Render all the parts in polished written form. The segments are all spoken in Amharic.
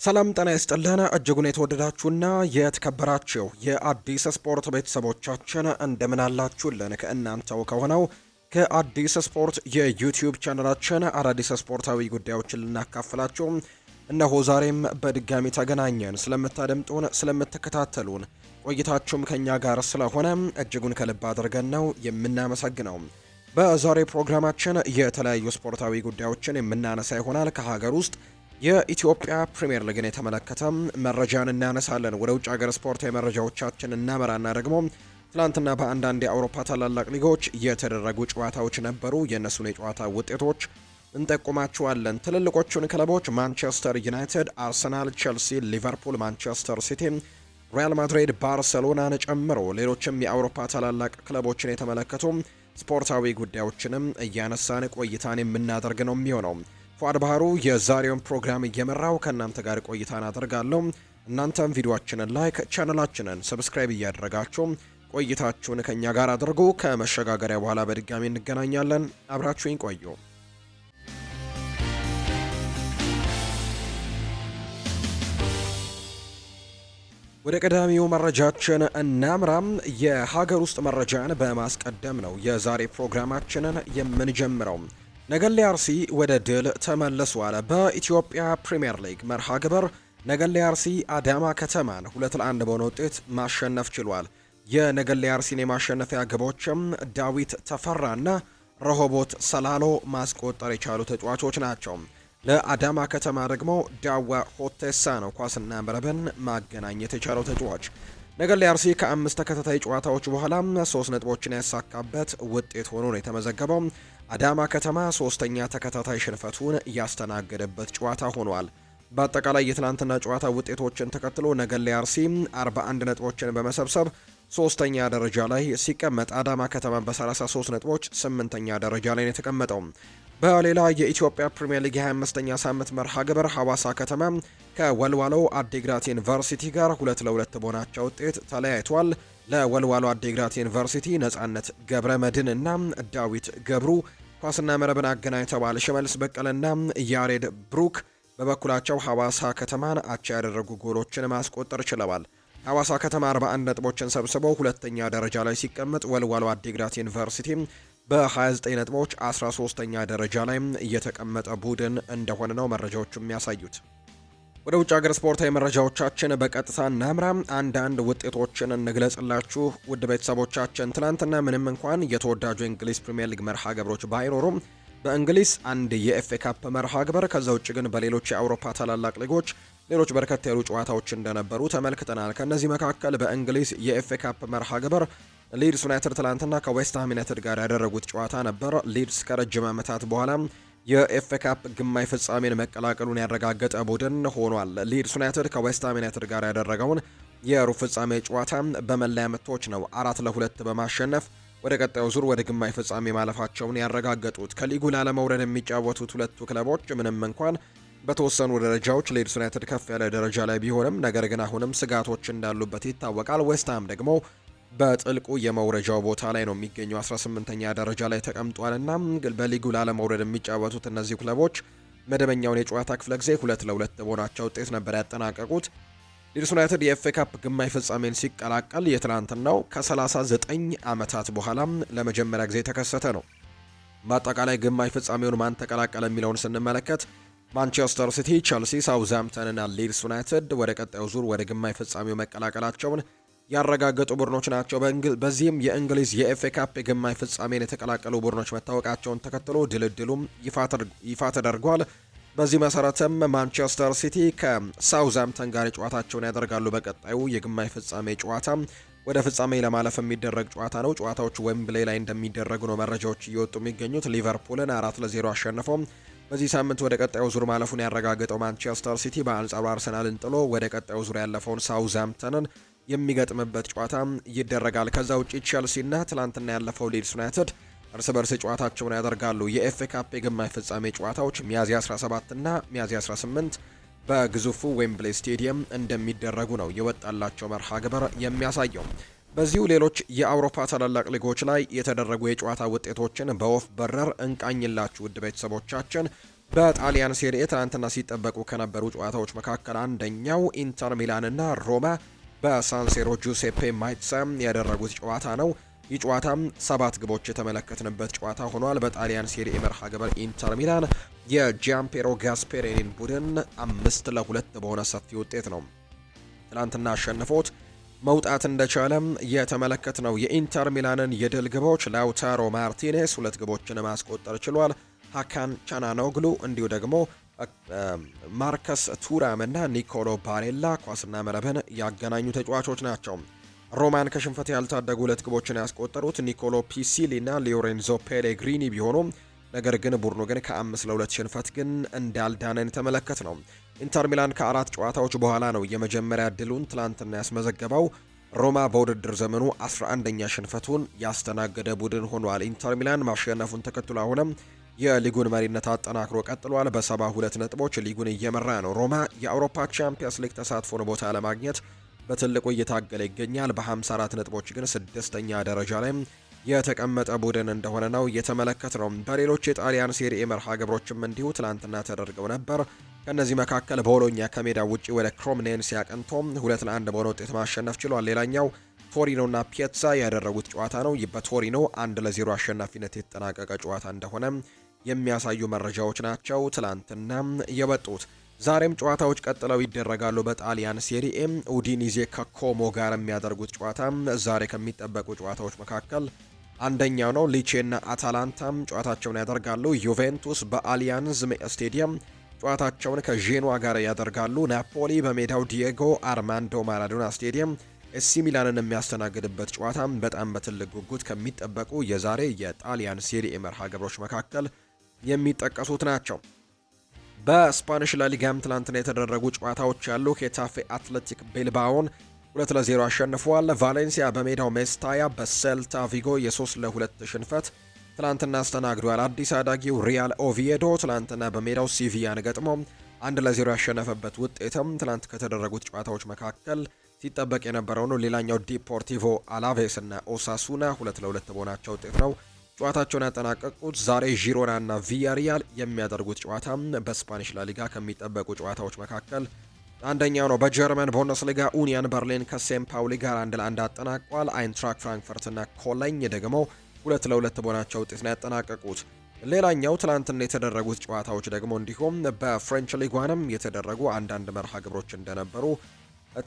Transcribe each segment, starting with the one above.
ሰላም ጤና ይስጥልን እጅጉን የተወደዳችሁና የተከበራችሁ የአዲስ ስፖርት ቤተሰቦቻችን እንደምን አላችሁልን? ከእናንተው ከሆነው ከአዲስ ስፖርት የዩቲዩብ ቻናላችን አዳዲስ ስፖርታዊ ጉዳዮችን ልናካፍላችሁ እነሆ ዛሬም በድጋሚ ተገናኘን። ስለምታደምጡን፣ ስለምትከታተሉን ቆይታችሁም ከኛ ጋር ስለሆነ እጅጉን ከልብ አድርገን ነው የምናመሰግነው። በዛሬ ፕሮግራማችን የተለያዩ ስፖርታዊ ጉዳዮችን የምናነሳ ይሆናል። ከሀገር ውስጥ የኢትዮጵያ ፕሪሚየር ሊግን የተመለከተ መረጃን እናነሳለን። ወደ ውጭ ሀገር ስፖርታዊ መረጃዎቻችን እናመራና ደግሞ ትላንትና በአንዳንድ የአውሮፓ ታላላቅ ሊጎች የተደረጉ ጨዋታዎች ነበሩ። የእነሱን የጨዋታ ውጤቶች እንጠቁማችኋለን። ትልልቆቹን ክለቦች ማንቸስተር ዩናይትድ፣ አርሰናል፣ ቼልሲ፣ ሊቨርፑል፣ ማንቸስተር ሲቲ፣ ሪያል ማድሪድ፣ ባርሰሎናን ጨምሮ ሌሎችም የአውሮፓ ታላላቅ ክለቦችን የተመለከቱ ስፖርታዊ ጉዳዮችንም እያነሳን ቆይታን የምናደርግ ነው የሚሆነው። ፏድ ባህሩ የዛሬውን ፕሮግራም እየመራው ከእናንተ ጋር ቆይታን አደርጋለሁ። እናንተም ቪዲዮአችንን ላይክ፣ ቻናላችንን ሰብስክራይብ እያደረጋችሁ ቆይታችሁን ከኛ ጋር አድርጉ። ከመሸጋገሪያ በኋላ በድጋሚ እንገናኛለን። አብራችሁኝ ቆዩ። ወደ ቀዳሚው መረጃችን እናምራም። የሀገር ውስጥ መረጃን በማስቀደም ነው የዛሬ ፕሮግራማችንን የምንጀምረው። ነገሌ አርሲ ወደ ድል ተመልሷል። በኢትዮጵያ ፕሪሚየር ሊግ መርሃ ግብር ነገሌ አርሲ አዳማ ከተማን 2-1 በሆነ ውጤት ማሸነፍ ችሏል። የነገሌ አርሲን የማሸነፊያ ግቦችም ዳዊት ተፈራና ረሆቦት ሰላሎ ማስቆጠር የቻሉ ተጫዋቾች ናቸው። ለአዳማ ከተማ ደግሞ ዳዋ ሆቴሳ ነው ኳስና መረብን ማገናኘት የቻለው ተጫዋች። ነገሌ አርሲ ከ5 ተከታታይ ጨዋታዎች በኋላ 3 ነጥቦችን ያሳካበት ውጤት ሆኖ ነው የተመዘገበው። አዳማ ከተማ 3ኛ ተከታታይ ሽንፈቱን ያስተናገደበት ጨዋታ ሆኗል። በአጠቃላይ የትናንትና ጨዋታ ውጤቶችን ተከትሎ ነገሌ አርሲ 41 ነጥቦችን በመሰብሰብ 3ኛ ደረጃ ላይ ሲቀመጥ፣ አዳማ ከተማ በ33 ነጥቦች 8ኛ ደረጃ ላይ ነው የተቀመጠው። በሌላ የኢትዮጵያ ፕሪሚየር ሊግ 25ኛ ሳምንት መርሃ ግብር ሐዋሳ ከተማ ከወልዋሎ አዲግራት ዩኒቨርሲቲ ጋር 2-2 በሆናቸው ውጤት ተለያይቷል። ለወልዋሎ አዲግራት ዩኒቨርሲቲ ነጻነት ገብረ መድን እና ዳዊት ገብሩ ኳስና መረብን አገናኝተዋል። ሽመልስ በቀለና ያሬድ ብሩክ በበኩላቸው ሐዋሳ ከተማን አቻ ያደረጉ ጎሎችን ማስቆጠር ችለዋል። ሐዋሳ ከተማ 41 ነጥቦችን ሰብስበው 2ኛ ደረጃ ላይ ሲቀመጥ፣ ወልዋሎ አዲግራት ዩኒቨርሲቲ በ29 ነጥቦች 13ኛ ደረጃ ላይ እየተቀመጠ ቡድን እንደሆነ ነው መረጃዎቹ የሚያሳዩት። ወደ ውጭ ሀገር ስፖርታዊ መረጃዎቻችን በቀጥታ እናምራ። አንዳንድ ውጤቶችን እንግለጽላችሁ ውድ ቤተሰቦቻችን። ትናንትና ምንም እንኳን የተወዳጁ የእንግሊዝ ፕሪሚየር ሊግ መርሃ ግብሮች ባይኖሩም በእንግሊዝ አንድ የኤፍኤ ካፕ መርሃ ግብር፣ ከዛ ውጭ ግን በሌሎች የአውሮፓ ታላላቅ ሊጎች ሌሎች በርከት ያሉ ጨዋታዎች እንደነበሩ ተመልክተናል። ከነዚህ መካከል በእንግሊዝ የኤፍኤ ካፕ መርሃ ግብር ሊድስ ዩናይትድ ትላንትና ከዌስትሃም ዩናይትድ ጋር ያደረጉት ጨዋታ ነበር። ሊድስ ከረጅም ዓመታት በኋላ የኤፍኤ ካፕ ግማሽ ፍጻሜን መቀላቀሉን ያረጋገጠ ቡድን ሆኗል። ሊድስ ዩናይትድ ከዌስትሃም ዩናይትድ ጋር ያደረገውን የሩብ ፍጻሜ ጨዋታ በመለያ ምቶች ነው 4-2 በማሸነፍ ወደ ቀጣዩ ዙር ወደ ግማሽ ፍጻሜ ማለፋቸውን ያረጋገጡት። ከሊጉ ላለመውረድ የሚጫወቱት ሁለቱ ክለቦች ምንም እንኳን በተወሰኑ ደረጃዎች ሊድስ ዩናይትድ ከፍ ያለ ደረጃ ላይ ቢሆንም ነገር ግን አሁንም ስጋቶች እንዳሉበት ይታወቃል። ዌስትሃም ደግሞ በጥልቁ የመውረጃው ቦታ ላይ ነው የሚገኘው 18ኛ ደረጃ ላይ ተቀምጧልና በሊጉ ላለመውረድ የሚጫወቱት እነዚህ ክለቦች መደበኛውን የጨዋታ ክፍለ ጊዜ 2-2 በሆናቸው ውጤት ነበር ያጠናቀቁት። ሊድስ ዩናይትድ የኤፍኤ ካፕ ግማሽ ፍጻሜን ሲቀላቀል የትናንትናው ከ39 ዓመታት በኋላ ለመጀመሪያ ጊዜ የተከሰተ ነው። በአጠቃላይ ግማሽ ፍጻሜውን ማን ተቀላቀለ የሚለውን ስንመለከት ማንቸስተር ሲቲ፣ ቼልሲ፣ ሳውዝሃምፕተን እና ሊድስ ዩናይትድ ወደ ቀጣዩ ዙር ወደ ግማሽ ፍጻሜው መቀላቀላቸውን ያረጋገጡ ቡድኖች ናቸው። በዚህም የእንግሊዝ የኤፍኤ ካፕ የግማሽ ፍጻሜን የተቀላቀሉ ቡድኖች መታወቃቸውን ተከትሎ ድልድሉም ይፋ ተደርጓል። በዚህ መሰረትም ማንቸስተር ሲቲ ከሳውዝሃምፕተን ጋር ጨዋታቸውን ያደርጋሉ። በቀጣዩ የግማሽ ፍጻሜ ጨዋታ ወደ ፍጻሜ ለማለፍ የሚደረግ ጨዋታ ነው። ጨዋታዎቹ ዌምብሌይ ላይ እንደሚደረጉ ነው መረጃዎች እየወጡ የሚገኙት። ሊቨርፑልን 4-0 አሸንፈው በዚህ ሳምንት ወደ ቀጣዩ ዙር ማለፉን ያረጋገጠው ማንቸስተር ሲቲ በአንጻሩ አርሰናልን ጥሎ ወደ ቀጣዩ ዙር ያለፈውን ሳውዝሃምፕተንን የሚገጥምበት ጨዋታ ይደረጋል። ከዛ ውጪ ቼልሲና ትላንትና ያለፈው ሊድስ ዩናይትድ እርስ በርስ ጨዋታቸውን ያደርጋሉ። የኤፍኤ ካፕ የግማሽ ፍጻሜ ጨዋታዎች ሚያዝያ 17 እና ሚያዝያ 18 በግዙፉ ዌምብሌይ ስቴዲየም እንደሚደረጉ ነው የወጣላቸው መርሃ ግብር የሚያሳየው። በዚሁ ሌሎች የአውሮፓ ታላላቅ ሊጎች ላይ የተደረጉ የጨዋታ ውጤቶችን በወፍ በረር እንቃኝላችሁ ውድ ቤተሰቦቻችን። በጣሊያን ሴሪኤ ትናንትና ሲጠበቁ ከነበሩ ጨዋታዎች መካከል አንደኛው ኢንተር ሚላንና ሮማ በሳንሴሮ ጁሴፔ ማይትሳ ያደረጉት ጨዋታ ነው። ይህ ጨዋታም 7 ግቦች የተመለከትንበት ጨዋታ ሆኗል። በጣሊያን ሴሪኤ መርሃ ግብር ኢንተር ሚላን የጃምፔሮ ጋስፔሪኒን ቡድን 5-2 በሆነ ሰፊ ውጤት ነው ትናንትና አሸንፎት መውጣት እንደቻለም የተመለከትነው። የኢንተር ሚላንን የድል ግቦች ላውታሮ ማርቲኔስ 2 ግቦችን ማስቆጠር ችሏል። ሃካን ቻናኖግሉ እንዲሁ ደግሞ ማርከስ ቱራም እና ኒኮሎ ባሬላ ኳስና መረብን ያገናኙ ተጫዋቾች ናቸው። ሮማን ከሽንፈት ያልታደጉ 2 ግቦችን ያስቆጠሩት ኒኮሎ ፒሲሊ እና ሊዮሬንዞ ፔሌግሪኒ ቢሆኑም ነገር ግን ቡድኑ ግን ከ5-2 ሽንፈት ግን እንዳልዳነን የተመለከት ነው። ኢንተር ሚላን ከ4 ጨዋታዎች በኋላ ነው የመጀመሪያ ድሉን ትላንትና ያስመዘገበው። ሮማ በውድድር ዘመኑ 11ኛ ሽንፈቱን ያስተናገደ ቡድን ሆኗል። ኢንተር ሚላን ማሸነፉን ተከትሎ አሁንም የሊጉን መሪነት አጠናክሮ ቀጥሏል። በ72 ነጥቦች ሊጉን እየመራ ነው። ሮማ የአውሮፓ ቻምፒየንስ ሊግ ተሳትፎን ቦታ ለማግኘት በትልቁ እየታገለ ይገኛል። በ54 ነጥቦች ግን 6ኛ ደረጃ ላይ የተቀመጠ ቡድን እንደሆነ ነው እየተመለከት ነው። በሌሎች የጣሊያን ሴሪኤ መርሃ ግብሮችም እንዲሁ ትላንትና ተደርገው ነበር። ከነዚህ መካከል ቦሎኛ ከሜዳ ውጪ ወደ ክሮምኔንስ ያቀንቶ 2-1 በሆነ ውጤት ማሸነፍ ችሏል። ሌላኛው ቶሪኖና ፒያዛ ያደረጉት ጨዋታ ነው። በቶሪኖ 1-0 አሸናፊነት የተጠናቀቀ ጨዋታ እንደሆነ የሚያሳዩ መረጃዎች ናቸው ትላንትና የወጡት። ዛሬም ጨዋታዎች ቀጥለው ይደረጋሉ። በጣሊያን ሴሪኤ ኡዲኒዜ ከኮሞ ጋር የሚያደርጉት ጨዋታ ዛሬ ከሚጠበቁ ጨዋታዎች መካከል አንደኛው ነው። ሊቼና አታላንታም ጨዋታቸውን ያደርጋሉ። ዩቬንቱስ በአሊያንዝ ስቴዲየም ጨዋታቸውን ከዤኖዋ ጋር ያደርጋሉ። ናፖሊ በሜዳው ዲየጎ አርማንዶ ማራዶና ስቴዲየም ኤሲ ሚላንን የሚያስተናግድበት ጨዋታ በጣም በትልቅ ጉጉት ከሚጠበቁ የዛሬ የጣሊያን ሴሪኤ መርሃ ግብሮች መካከል የሚጠቀሱት ናቸው። በስፓኒሽ ላሊጋም ትላንትና የተደረጉ ጨዋታዎች ያሉ። ኬታፌ አትሌቲክ ቤልባኦን 2-0 አሸንፈዋል። ቫሌንሲያ በሜዳው ሜስታያ በሴልታ ቪጎ የ3-2 ሽንፈት ትላንትና አስተናግዷል። አዲስ አዳጊው ሪያል ኦቪዬዶ ትላንትና በሜዳው ሲቪያን ገጥሞ 1-0 ያሸነፈበት ውጤትም ትላንት ከተደረጉት ጨዋታዎች መካከል ሲጠበቅ የነበረው ነው። ሌላኛው ዲፖርቲቮ አላቬስ እና ኦሳሱና 2-2 በሆናቸው ውጤት ነው ጨዋታቸውን ያጠናቀቁት። ዛሬ ዢሮና እና ቪያሪያል የሚያደርጉት ጨዋታ በስፓኒሽ ላሊጋ ከሚጠበቁ ጨዋታዎች መካከል አንደኛው ነው። በጀርመን ቡንደስሊጋ ኡኒየን በርሊን ከሴም ፓውሊ ጋር 1-1 አጠናቋል። አይንትራክ ፍራንክፈርት እና ኮሎኝ ደግሞ 2-2 በሆናቸው ውጤት ነው ያጠናቀቁት። ሌላኛው ትላንትና የተደረጉት ጨዋታዎች ደግሞ እንዲሁም በፍሬንች ሊጓንም የተደረጉ አንዳንድ መርሃ ግብሮች እንደነበሩ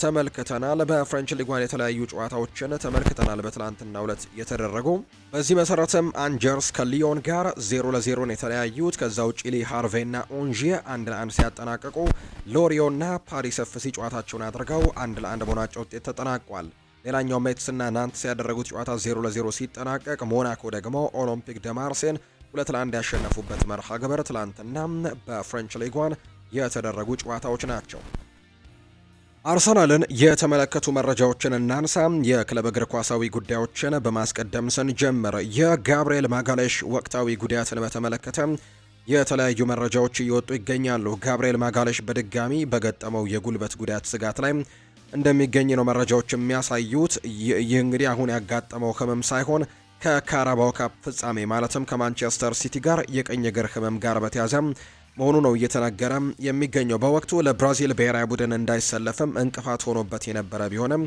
ተመልክተናል። በፍሬንች ሊጓን የተለያዩ ጨዋታዎችን ተመልክተናል በትላንትናው ዕለት የተደረጉ። በዚህ መሰረትም አንጀርስ ከሊዮን ጋር 0-0 የተለያዩት። ከዛ ውጪ ሊ ሃርቬና ኦንዤ 1-1 ሲያጠናቅቁ ሎሪዮና ፓሪስ ኤፍሲ ጨዋታቸውን አድርገው 1-1 በሆናቸው ውጤት ተጠናቋል። ሌላኛው ሜትስና ናንትስ ያደረጉት ጨዋታ 0-0 ሲጠናቀቅ ሞናኮ ደግሞ ኦሎምፒክ ደ ማርሴን 2-1 ያሸነፉበት መርሃ ግብር ትላንትና በፍሬንች ሊጓን የተደረጉ ጨዋታዎች ናቸው። አርሰናልን የተመለከቱ መረጃዎችን እናንሳ። የክለብ እግር ኳሳዊ ጉዳዮችን በማስቀደም ስንጀምር የጋብርኤል ማጋሌሽ ወቅታዊ ጉዳትን በተመለከተ የተለያዩ መረጃዎች እየወጡ ይገኛሉ። ጋብርኤል ማጋሌሽ በድጋሚ በገጠመው የጉልበት ጉዳት ስጋት ላይ እንደሚገኝ ነው መረጃዎች የሚያሳዩት። ይህ እንግዲህ አሁን ያጋጠመው ህመም ሳይሆን ከካራባው ካፕ ፍጻሜ ማለትም ከማንቸስተር ሲቲ ጋር የቀኝ እግር ህመም ጋር በተያያዘ መሆኑ ነው እየተነገረ የሚገኘው። በወቅቱ ለብራዚል ብሔራዊ ቡድን እንዳይሰለፍም እንቅፋት ሆኖበት የነበረ ቢሆንም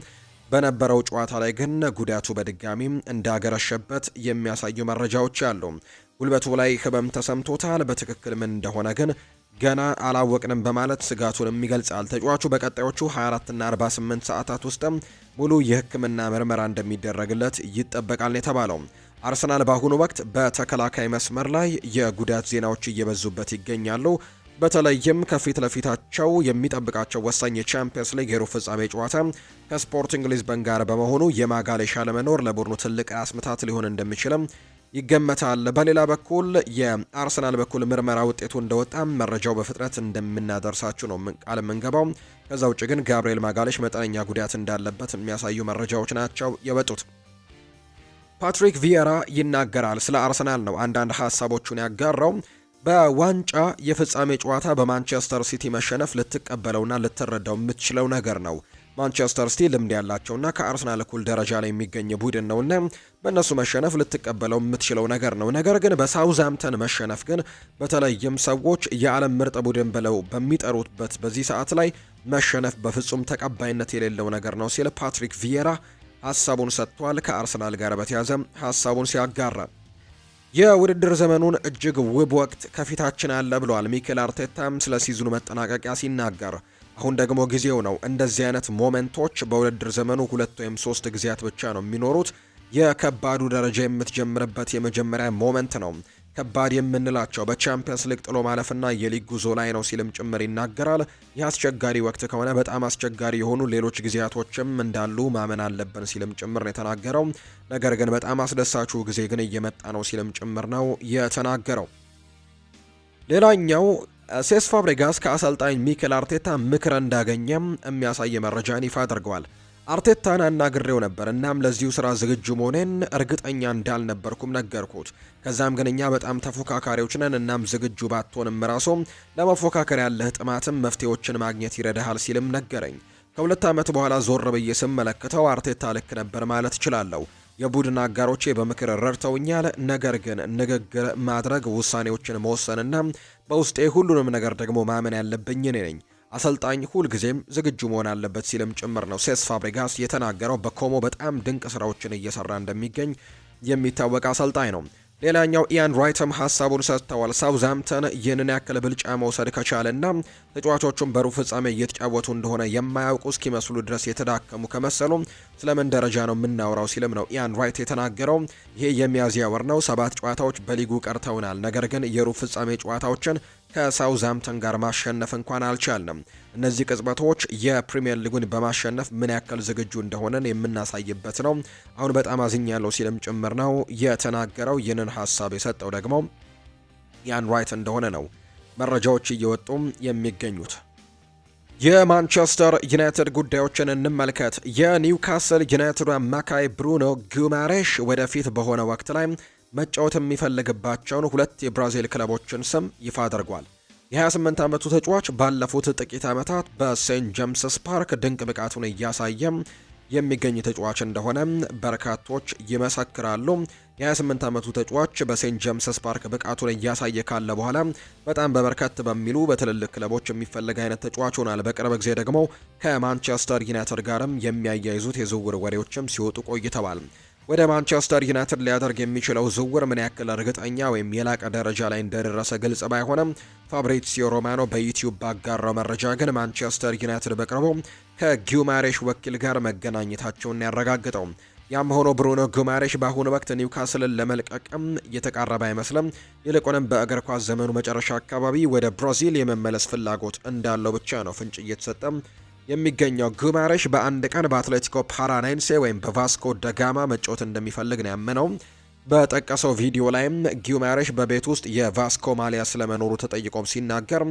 በነበረው ጨዋታ ላይ ግን ጉዳቱ በድጋሚ እንዳገረሸበት የሚያሳዩ መረጃዎች አሉ። ጉልበቱ ላይ ህመም ተሰምቶታል። በትክክል ምን እንደሆነ ግን ገና አላወቅንም በማለት ስጋቱንም ይገልጻል። ተጫዋቹ በቀጣዮቹ 24 እና 48 ሰዓታት ውስጥም ሙሉ የህክምና ምርመራ እንደሚደረግለት ይጠበቃል የተባለው። አርሰናል በአሁኑ ወቅት በተከላካይ መስመር ላይ የጉዳት ዜናዎች እየበዙበት ይገኛሉ። በተለይም ከፊት ለፊታቸው የሚጠብቃቸው ወሳኝ የቻምፒየንስ ሊግ የሩብ ፍጻሜ ጨዋታ ከስፖርቲንግ ሊዝበን ጋር በመሆኑ የማጋሌሽ አለመኖር ለቡድኑ ትልቅ ራስ ምታት ሊሆን እንደሚችልም ይገመታል። በሌላ በኩል የአርሰናል በኩል ምርመራ ውጤቱ እንደወጣ መረጃው በፍጥነት እንደምናደርሳችሁ ነው ቃል የምንገባው። ከዛ ውጭ ግን ጋብርኤል ማጋሌሽ መጠነኛ ጉዳት እንዳለበት የሚያሳዩ መረጃዎች ናቸው የወጡት። ፓትሪክ ቪየራ ይናገራል። ስለ አርሰናል ነው አንዳንድ ሀሳቦቹን ያጋራው። በዋንጫ የፍጻሜ ጨዋታ በማንቸስተር ሲቲ መሸነፍ ልትቀበለውና ልትረዳው የምትችለው ነገር ነው። ማንቸስተር ሲቲ ልምድ ያላቸውና ከአርሰናል እኩል ደረጃ ላይ የሚገኝ ቡድን ነውና በእነሱ መሸነፍ ልትቀበለው የምትችለው ነገር ነው። ነገር ግን በሳውዝሃምፕተን መሸነፍ ግን በተለይም ሰዎች የዓለም ምርጥ ቡድን ብለው በሚጠሩበት በዚህ ሰዓት ላይ መሸነፍ በፍጹም ተቀባይነት የሌለው ነገር ነው ሲል ፓትሪክ ቪዬራ ሀሳቡን ሰጥቷል። ከአርሰናል ጋር በተያያዘ ሀሳቡን ሲያጋራ የውድድር ዘመኑን እጅግ ውብ ወቅት ከፊታችን አለ ብሏል ሚኬል አርቴታም ስለ ሲዝኑ መጠናቀቂያ ሲናገር። አሁን ደግሞ ጊዜው ነው። እንደዚህ አይነት ሞመንቶች በውድድር ዘመኑ 2 ወይም 3 ጊዜያት ብቻ ነው የሚኖሩት። የከባዱ ደረጃ የምትጀምርበት የመጀመሪያ ሞመንት ነው። ከባድ የምንላቸው በቻምፒየንስ ሊግ ጥሎ ማለፍና የሊግ ጉዞ ላይ ነው ሲልም ጭምር ይናገራል። ይህ አስቸጋሪ ወቅት ከሆነ በጣም አስቸጋሪ የሆኑ ሌሎች ጊዜያቶችም እንዳሉ ማመን አለብን ሲልም ጭምር ነው የተናገረው። ነገር ግን በጣም አስደሳቹ ጊዜ ግን እየመጣ ነው ሲልም ጭምር ነው የተናገረው። ሌላኛው ሴስ ፋብሬጋስ ከአሰልጣኝ ሚኬል አርቴታ ምክር እንዳገኘም የሚያሳይ መረጃን ይፋ አድርገዋል። አርቴታን አናግሬው ነበር፣ እናም ለዚሁ ስራ ዝግጁ መሆኔን እርግጠኛ እንዳልነበርኩም ነገርኩት። ከዛም ግን እኛ በጣም ተፎካካሪዎች ነን፣ እናም ዝግጁ ባትሆንም ራሱ ለመፎካከር ያለህ ጥማትም መፍትሄዎችን ማግኘት ይረዳሃል ሲልም ነገረኝ። ከ2 ዓመት በኋላ ዞር ብዬ ስመለከተው አርቴታ ልክ ነበር ማለት እችላለሁ። የቡድን አጋሮቼ በምክር ረድተውኛል። ነገር ግን ንግግር ማድረግ፣ ውሳኔዎችን መወሰንና በውስጤ ሁሉንም ነገር ደግሞ ማመን ያለብኝ እኔ ነኝ። አሰልጣኝ ሁልጊዜም ዝግጁ መሆን አለበት ሲልም ጭምር ነው ሴስ ፋብሬጋስ የተናገረው። በኮሞ በጣም ድንቅ ስራዎችን እየሰራ እንደሚገኝ የሚታወቅ አሰልጣኝ ነው። ሌላኛው ኢያን ራይትም ሀሳቡን ሰጥተዋል። ሳውዝሃምፕተን ይህንን ያክል ብልጫ መውሰድ ከቻለና ተጫዋቾቹን በሩብ ፍጻሜ እየተጫወቱ እንደሆነ የማያውቁ እስኪመስሉ ድረስ የተዳከሙ ከመሰሉ ስለምን ደረጃ ነው የምናወራው ሲልም ነው ኢያን ራይት የተናገረው። ይሄ የሚያዝያ ወር ነው። 7 ጨዋታዎች በሊጉ ቀርተውናል። ነገር ግን የሩብ ፍጻሜ ጨዋታዎችን ከሳውዝሃምፕተን ጋር ማሸነፍ እንኳን አልቻልንም። እነዚህ ቅጽበቶች የፕሪሚየር ሊጉን በማሸነፍ ምን ያክል ዝግጁ እንደሆነን የምናሳይበት ነው። አሁን በጣም አዝኛለሁ ሲልም ጭምር ነው የተናገረው። ይህንን ሀሳብ የሰጠው ደግሞ ኢያን ራይት እንደሆነ ነው መረጃዎች እየወጡ የሚገኙት። የማንቸስተር ዩናይትድ ጉዳዮችን እንመልከት። የኒውካስል ዩናይትድ አማካይ ብሩኖ ጉማሬሽ ወደፊት በሆነ ወቅት ላይ መጫወት የሚፈልግባቸውን 2 የብራዚል ክለቦችን ስም ይፋ አድርጓል። የ28 ዓመቱ ተጫዋች ባለፉት ጥቂት ዓመታት በሴንት ጄምስስ ፓርክ ድንቅ ብቃቱን እያሳየ የሚገኝ ተጫዋች እንደሆነ በርካቶች ይመሰክራሉ። የ28 ዓመቱ ተጫዋች በሴንት ጄምስስ ፓርክ ብቃቱን እያሳየ ካለ በኋላ በጣም በበርከት በሚሉ በትልልቅ ክለቦች የሚፈልግ አይነት ተጫዋች ሆናል። በቅርብ ጊዜ ደግሞ ከማንቸስተር ዩናይትድ ጋርም የሚያያይዙት የዝውውር ወሬዎችም ሲወጡ ቆይተዋል። ወደ ማንቸስተር ዩናይትድ ሊያደርግ የሚችለው ዝውውር ምን ያክል እርግጠኛ ወይም የላቀ ደረጃ ላይ እንደደረሰ ግልጽ ባይሆንም ፋብሪዚዮ ሮማኖ በዩቲዩብ ባጋራው መረጃ ግን ማንቸስተር ዩናይትድ በቅርቡ ከጊማሬሽ ወኪል ጋር መገናኘታቸውን ያረጋግጠው። ያም ሆኖ ብሩኖ ጉማሬሽ በአሁኑ ወቅት ኒውካስልን ለመልቀቅም እየተቃረበ አይመስልም። ይልቁንም በእግር ኳስ ዘመኑ መጨረሻ አካባቢ ወደ ብራዚል የመመለስ ፍላጎት እንዳለው ብቻ ነው ፍንጭ እየተሰጠ የሚገኘው። ጉማሬሽ በአንድ ቀን በአትሌቲኮ ፓራናይንሴ ወይም በቫስኮ ደጋማ መጫወት እንደሚፈልግ ነው ያመነው። በጠቀሰው ቪዲዮ ላይም ጉማሬሽ በቤት ውስጥ የቫስኮ ማሊያ ስለመኖሩ ተጠይቆም ሲናገር